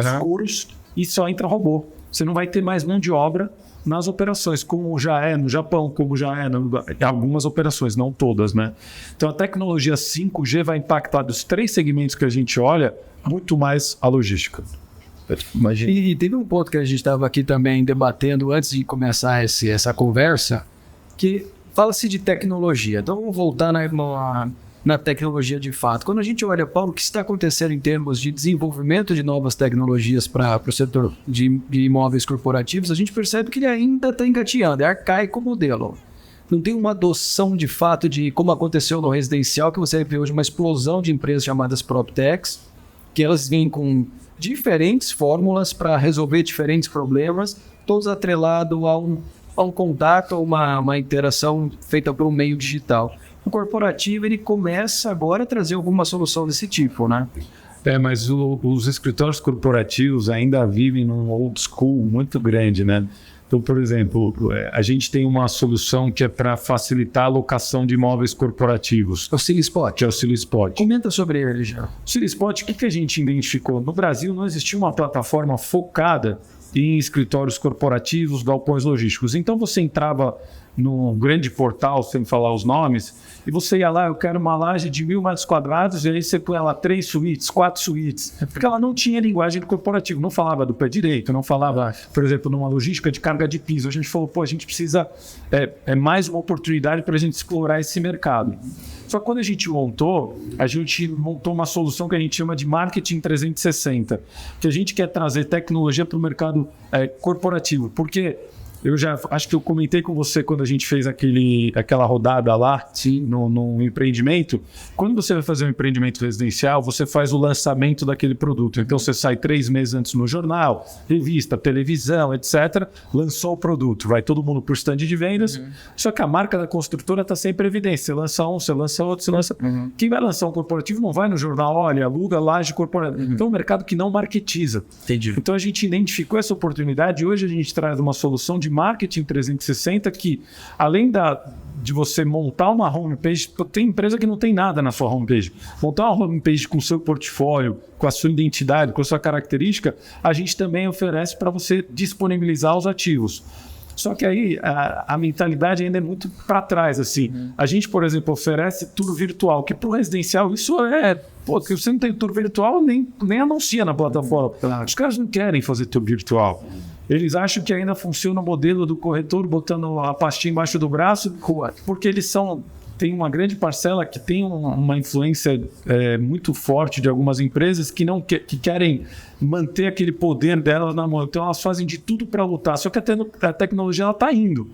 escuros, e só entra robô. Você não vai ter mais mão de obra nas operações, como já é no Japão, como já é em algumas operações, não todas, né? Então a tecnologia 5G vai impactar dos 3 segmentos que a gente olha, muito mais a logística. E teve um ponto que a gente estava aqui também debatendo antes de começar essa conversa, que fala-se de tecnologia. Então vamos voltar na tecnologia de fato. Quando a gente olha, Paulo, o que está acontecendo em termos de desenvolvimento de novas tecnologias para o setor de imóveis corporativos, a gente percebe que ele ainda está engateando, é arcaico o modelo. Não tem uma adoção de fato de como aconteceu no residencial, que você vê hoje uma explosão de empresas chamadas PropTechs, que elas vêm com diferentes fórmulas para resolver diferentes problemas, todos atrelados a um contato, a uma interação feita pelo meio digital. O corporativo, ele começa agora a trazer alguma solução desse tipo, né? Mas os escritórios corporativos ainda vivem num old school muito grande, né? Então, por exemplo, a gente tem uma solução que é para facilitar a locação de imóveis corporativos. O Cilispot. Que é o Cilispot. Comenta sobre ele já. O Cilispot, o que a gente identificou? No Brasil não existia uma plataforma focada em escritórios corporativos, galpões logísticos. Então você entrava num grande portal, sem falar os nomes, e você ia lá, eu quero uma laje de 1.000 metros quadrados, e aí você põe lá 3 suítes, 4 suítes, porque ela não tinha linguagem do corporativo, não falava do pé direito, não falava, por exemplo, numa logística de carga de piso. A gente falou, a gente precisa, mais uma oportunidade para a gente explorar esse mercado. Só que quando a gente montou uma solução que a gente chama de Marketing 360, que a gente quer trazer tecnologia para o mercado corporativo, porque eu já acho que eu comentei com você quando a gente fez aquela rodada lá no empreendimento. Quando você vai fazer um empreendimento residencial, você faz o lançamento daquele produto. Então você sai 3 meses antes no jornal, revista, televisão, etc. Lançou o produto, vai todo mundo para o stand de vendas. Só que a marca da construtora está sempre em evidência. Você lança um, você lança outro, você lança... Quem vai lançar um corporativo não vai no jornal, olha, aluga laje corporativa. Então é um mercado que não marketiza. Entendi. Então a gente identificou essa oportunidade e hoje a gente traz uma solução de Marketing 360 que, além de você montar uma homepage, tem empresa que não tem nada na sua homepage. Montar uma homepage com o seu portfólio, com a sua identidade, com a sua característica, a gente também oferece para você disponibilizar os ativos. Só que aí a mentalidade ainda é muito para trás, assim. A gente, por exemplo, oferece tour virtual, que para o residencial isso porque você não tem tour virtual, nem anuncia na plataforma. Os caras não querem fazer tour virtual. Eles acham que ainda funciona o modelo do corretor botando a pastinha embaixo do braço, porque eles tem uma grande parcela que tem uma influência muito forte de algumas empresas que querem manter aquele poder delas na mão. Então elas fazem de tudo para lutar. Só que a tecnologia está indo.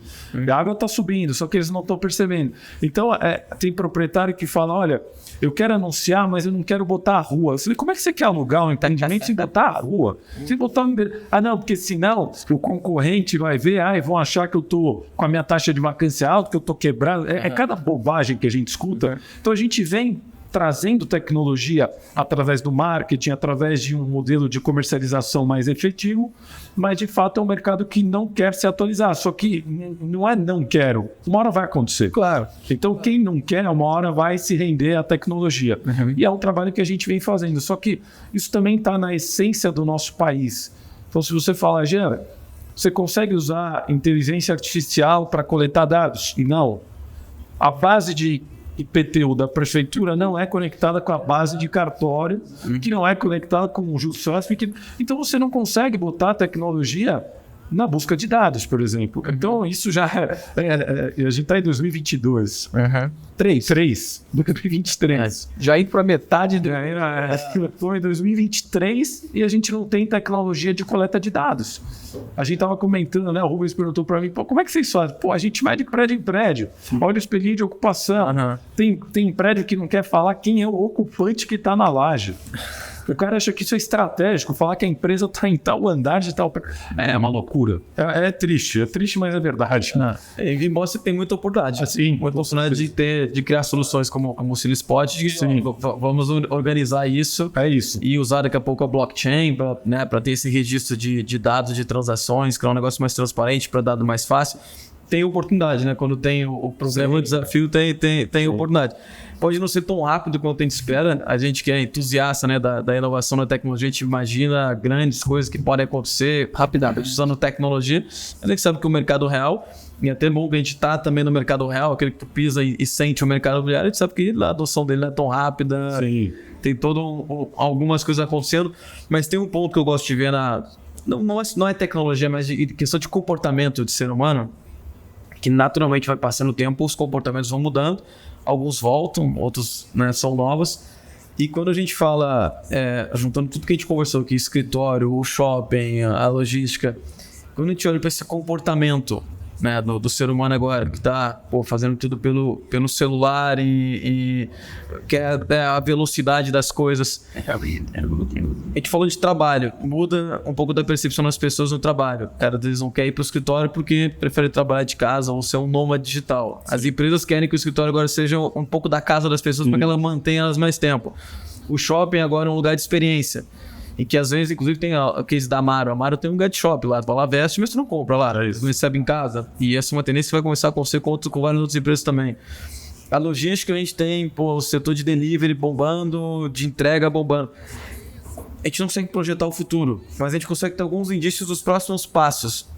A água está subindo, só que eles não estão percebendo. Então tem proprietário que fala, olha, eu quero anunciar, mas eu não quero botar a rua. Eu falei, como é que você quer alugar um empreendimento sem botar a rua? Sem botar não, porque senão o concorrente vai ver, e vão achar que eu estou com a minha taxa de vacância alta, que eu estou quebrado. É cada bobagem que a gente escuta. Então a gente vem trazendo tecnologia através do marketing, através de um modelo de comercialização mais efetivo, mas de fato é um mercado que não quer se atualizar. Só que não quero, uma hora vai acontecer. Claro. Então quem não quer, uma hora vai se render à tecnologia. E é um trabalho que a gente vem fazendo. Só que isso também está na essência do nosso país. Então se você fala, Jean, você consegue usar inteligência artificial para coletar dados? E não. A base de IPTU da prefeitura não é conectada com a base de cartório, que não é conectada com o JustSoft. Então você não consegue botar a tecnologia na busca de dados, por exemplo. Então isso já a gente está em 2022. 2023. Já indo para metade do... Estou em 2023 e a gente não tem tecnologia de coleta de dados. A gente estava comentando, né? O Rubens perguntou para mim, como é que vocês fazem? A gente vai de prédio em prédio. Olha o espelhinho de ocupação. Tem prédio que não quer falar quem é o ocupante que está na laje. O cara acha que isso é estratégico, falar que a empresa está em tal andar de tal... É uma loucura. É triste, mas é verdade. E mostra que tem muita oportunidade. Muita oportunidade de criar soluções como o Cilispot. Vamos organizar isso. É isso. E usar daqui a pouco a blockchain para ter esse registro de dados de transações, criar um negócio mais transparente para dado mais fácil. Tem oportunidade, né? Quando tem o problema, o desafio, tem oportunidade. Pode não ser tão rápido quanto a gente espera. A gente que é entusiasta, né, da inovação na tecnologia, a gente imagina grandes coisas que podem acontecer rapidamente usando tecnologia. A gente sabe que o mercado real, e até bom que a gente está também no mercado real, aquele que tu pisa e sente o mercado imobiliário, a gente sabe que a adoção dele não é tão rápida. Sim. Tem algumas coisas acontecendo, mas tem um ponto que eu gosto de ver não é tecnologia, mas questão de comportamento de ser humano, que naturalmente vai passando o tempo, os comportamentos vão mudando, alguns voltam, outros, né, são novos. E quando a gente fala, juntando tudo que a gente conversou aqui, escritório, o shopping, a logística, quando a gente olha para esse comportamento, né, do ser humano agora, que está fazendo tudo pelo celular e quer a velocidade das coisas. A gente falou de trabalho, muda um pouco da percepção das pessoas no trabalho. Cara, eles não querem ir para o escritório porque preferem trabalhar de casa ou ser um nômade digital. As empresas querem que o escritório agora seja um pouco da casa das pessoas para que ela mantenha elas mais tempo. O shopping agora é um lugar de experiência. E que às vezes, inclusive, tem o case da Amaro. A Amaro tem um gadget shop lá, tu vai lá, veste, mas tu não compra lá, tu recebe em casa. E essa é uma tendência que vai começar a acontecer com várias outras empresas também. A logística a gente tem, o setor de delivery bombando, de entrega bombando. A gente não consegue projetar o futuro, mas a gente consegue ter alguns indícios dos próximos passos.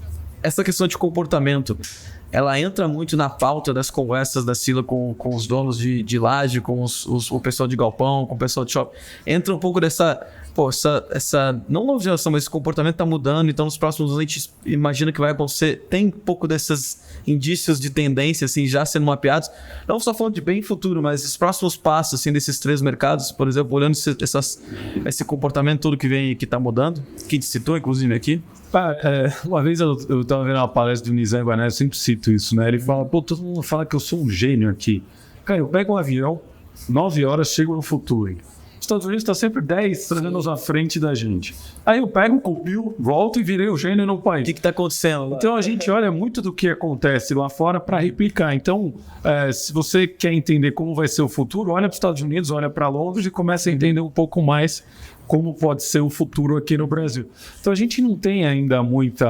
Essa questão de comportamento, ela entra muito na pauta das conversas da Sila com os donos de laje, com o pessoal de galpão, com o pessoal de shopping. Entra um pouco dessa... essa não nova geração, mas esse comportamento está mudando, então nos próximos anos a gente imagina que vai acontecer, tem um pouco desses indícios de tendência, assim, já sendo mapeados, não só falando de bem futuro, mas os próximos passos, assim, desses três mercados, por exemplo, olhando esse comportamento todo que vem, que está mudando, que a gente citou, inclusive, aqui. Uma vez eu estava vendo uma palestra do Nizam Guanais, eu sempre cito isso, né? Ele fala, todo mundo fala que eu sou um gênio aqui. Cara, eu pego um avião, 9 horas, chego no futuro. Os Estados Unidos está sempre 10 anos à frente da gente. Aí eu pego, copio, volto e virei o gênio no país. O que está acontecendo? Então a gente olha muito do que acontece lá fora para replicar. Então, se você quer entender como vai ser o futuro, olha para os Estados Unidos, olha para Londres e começa a entender um pouco mais como pode ser o futuro aqui no Brasil. Então a gente não tem ainda muita...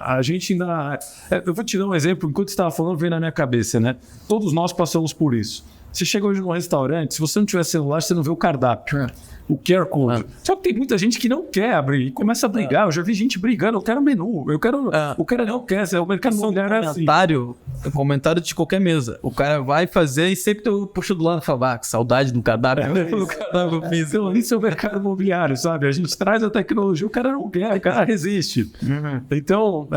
A gente ainda... Eu vou te dar um exemplo, enquanto você estava falando, veio na minha cabeça, né? Todos nós passamos por isso. Você chega hoje num restaurante, se você não tiver celular, você não vê o cardápio. O QR Code. Só que tem muita gente que não quer abrir e começa a brigar. Eu já vi gente brigando, eu quero menu, o cara não quer, o mercado imobiliário é assim. Comentário de qualquer mesa. O cara vai fazer e sempre eu puxo do lado e falo, que saudade do cardápio. Então, isso é o mercado imobiliário, sabe? A gente traz a tecnologia, o cara não quer, o cara resiste. Então,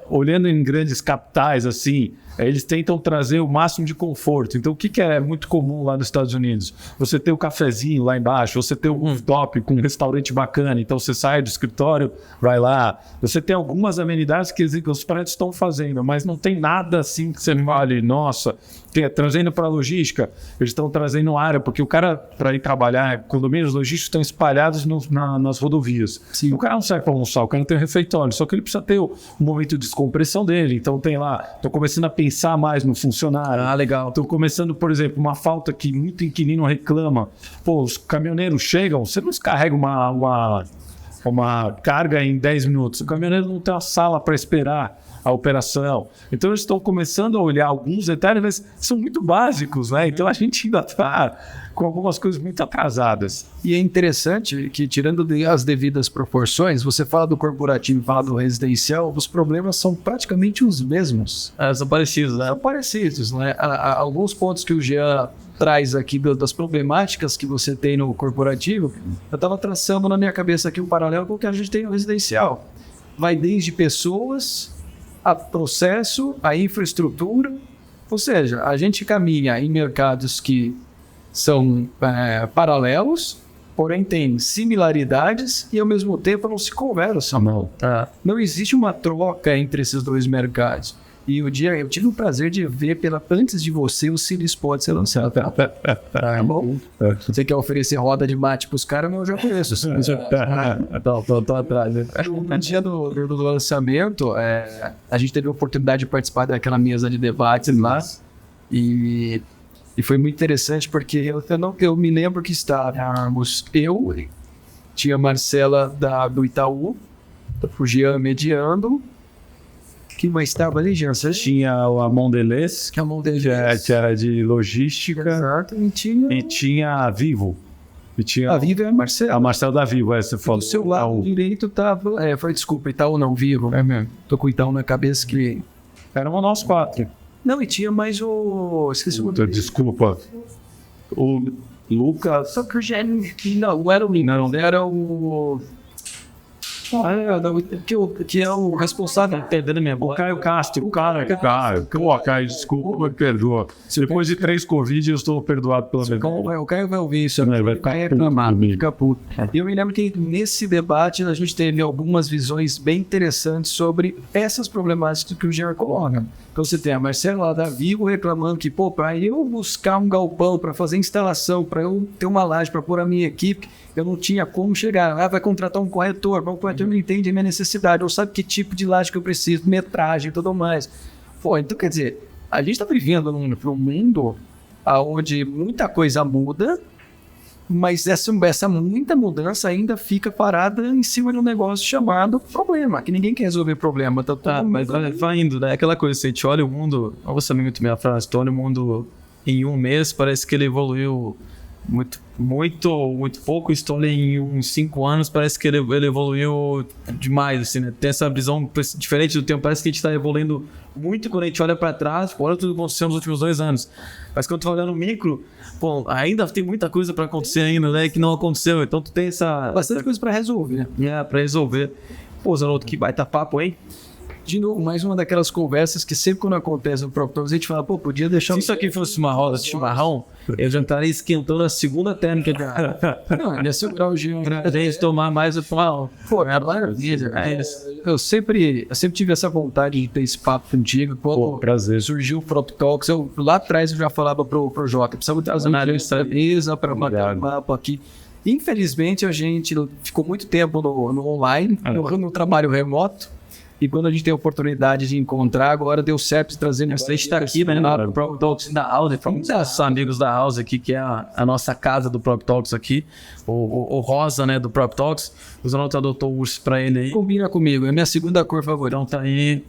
olhando em grandes capitais, assim, eles tentam trazer o máximo de conforto. Então, o que é muito comum lá nos Estados Unidos? Você tem o cafezinho lá embaixo, você tem um rooftop com um restaurante bacana, então você sai do escritório, vai lá. Você tem algumas amenidades que os prédios estão fazendo, mas não tem nada assim que você fale, nossa, trazendo para a logística, eles estão trazendo área, porque o cara, para ir trabalhar, condomínios logísticos estão espalhados nas rodovias. Sim. O cara não sai para almoçar, o cara não tem um refeitório, só que ele precisa ter um momento de descompressão dele. Então tem lá, estou começando a pensar mais no funcionário. Legal. Estou começando, por exemplo, uma falta que muito inquilino reclama. Pô, os caminhoneiros chegam, você não descarrega uma carga em 10 minutos. O caminhoneiro não tem uma sala para esperar a operação. Então eles estão começando a olhar alguns detalhes, mas são muito básicos, né? Então a gente ainda está com algumas coisas muito atrasadas. E é interessante que, tirando as devidas proporções, você fala do corporativo e fala do residencial, os problemas são praticamente os mesmos. São parecidos, né? São parecidos, né? Há alguns pontos que o Jean traz aqui das problemáticas que você tem no corporativo, eu estava traçando na minha cabeça aqui um paralelo com o que a gente tem no residencial. Vai desde pessoas, a processo, a infraestrutura, ou seja, a gente caminha em mercados que são paralelos, porém tem similaridades e ao mesmo tempo não se conversam. Não existe uma troca entre esses dois mercados. E eu tive o prazer de ver antes de você o Cinispot ser lançado. Tá bom? Você quer oferecer roda de mate pros caras, mas eu já conheço. Tô atrás. No dia do lançamento, a gente teve a oportunidade de participar daquela mesa de debates lá. E foi muito interessante porque eu me lembro que estávamos tinha a Marcela do Itaú, o Jean mediando. Que mais estava ali, Jean? Tinha a Mondelez, que era de logística. Exato. E tinha a Vivo. A Vivo é a Marcela. A Marcela da Vivo, você falou. Do seu lado direito estava... desculpa, Itaú não, Vivo. É mesmo. Tô com o Itaú na cabeça que... Éramos nós 4. Não, e tinha mais o... Esqueci o nome. Desculpa. O Lucas... Só que o Gênio... Não, era o... que é o responsável. Perdendo minha boca. O Caio Castro. Caio, desculpa, me perdoa. Depois de 3 Covid, eu estou perdoado pela minha vida. O Caio vai ouvir isso. O Caio é reclamado, fica puto. Eu me lembro que nesse debate a gente teve algumas visões bem interessantes sobre essas problemáticas que o Jean coloca. Então você tem a Marcela lá da Vivo reclamando que, para eu buscar um galpão para fazer instalação, para eu ter uma laje para pôr a minha equipe, eu não tinha como chegar. Vai contratar um corretor, mas o corretor não entende a minha necessidade, não sabe que tipo de laje que eu preciso, metragem e tudo mais. Então quer dizer, a gente está vivendo num mundo onde muita coisa muda, mas essa muita mudança ainda fica parada em cima de um negócio chamado problema, que ninguém quer resolver problema. Mas vai indo, né? Aquela coisa, você olha o mundo, eu vou saber muito bem a frase, olha o mundo em um mês, parece que ele evoluiu muito pouco, história em uns 5 anos, parece que ele evoluiu demais, assim, né? Tem essa visão diferente do tempo, parece que a gente está evoluindo muito quando a gente olha para trás, olha tudo que aconteceu nos últimos 2 anos. Mas quando tu vai olhando no micro, ainda tem muita coisa para acontecer ainda, né? Que não aconteceu, então tu tem bastante coisa para resolver, né? Para resolver. Zanotto, que baita papo, hein? De novo, mais uma daquelas conversas que sempre quando acontece no próprio a gente fala, podia deixar... Se isso aqui fosse uma roda de chimarrão, eu já estaria esquentando a segunda térmica de Não, ia segurar o Jean. A gente tomar mais... Eu sempre tive essa vontade de ter esse papo contigo. Prazer. Surgiu o Prop Talks, lá atrás eu já falava pro Jota, precisava trazer uma mesa para bater um papo aqui. Infelizmente, a gente ficou muito tempo no online, no trabalho remoto. E quando a gente tem a oportunidade de encontrar, agora deu certo trazendo... A gente está aqui, né? No Prop Talks da House, os amigos da House aqui, que é a nossa casa do Prop Talks aqui, o rosa, né, do Prop Talks. O Zanotto adotou o urso pra ele aí. Combina comigo, é minha segunda cor favorita. Então tá aí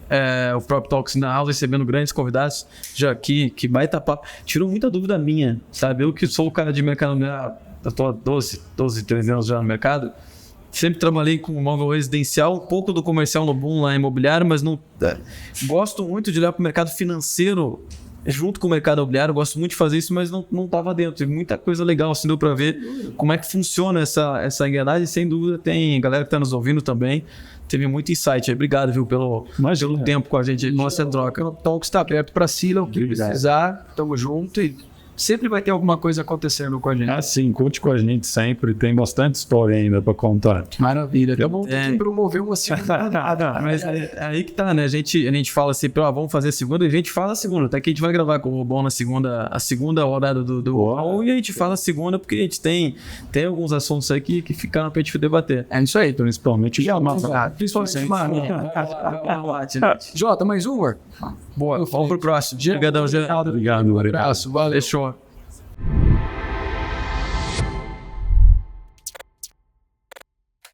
o Prop Talks da House recebendo grandes convidados. Já aqui, que baita papo. Tirou muita dúvida minha, sabe? Eu que sou o cara de mercado, eu tô há 12, 13 anos já no mercado. Sempre trabalhei com imóvel residencial, um pouco do comercial no boom lá imobiliário, mas não gosto muito de olhar para o mercado financeiro junto com o mercado imobiliário. Gosto muito de fazer isso, mas não estava dentro. Tem muita coisa legal, assim, deu para ver como é que funciona essa engrenagem. Sem dúvida, tem galera que está nos ouvindo também. Teve muito insight aí. Obrigado, viu, pelo tempo com a gente. Nossa troca. O Talk está aberto para Sila, o que precisar. Tamo junto e sempre vai ter alguma coisa acontecendo com a gente. Sim, conte com a gente sempre. Tem bastante história ainda para contar. Maravilha. Então vamos ter que promover uma segunda. Mas é aí que tá, né? A gente fala assim, vamos fazer a segunda, e a gente fala a segunda. Até que a gente vai gravar com o Bom na segunda, a segunda rodada do UOL, e a gente fala a segunda porque a gente tem alguns assuntos aí que ficaram pra gente debater. É isso aí. Principalmente Jota, mais uma? Boa, vamos pro próximo. Obrigadão, Obrigado, um abraço, valeu. Fechou.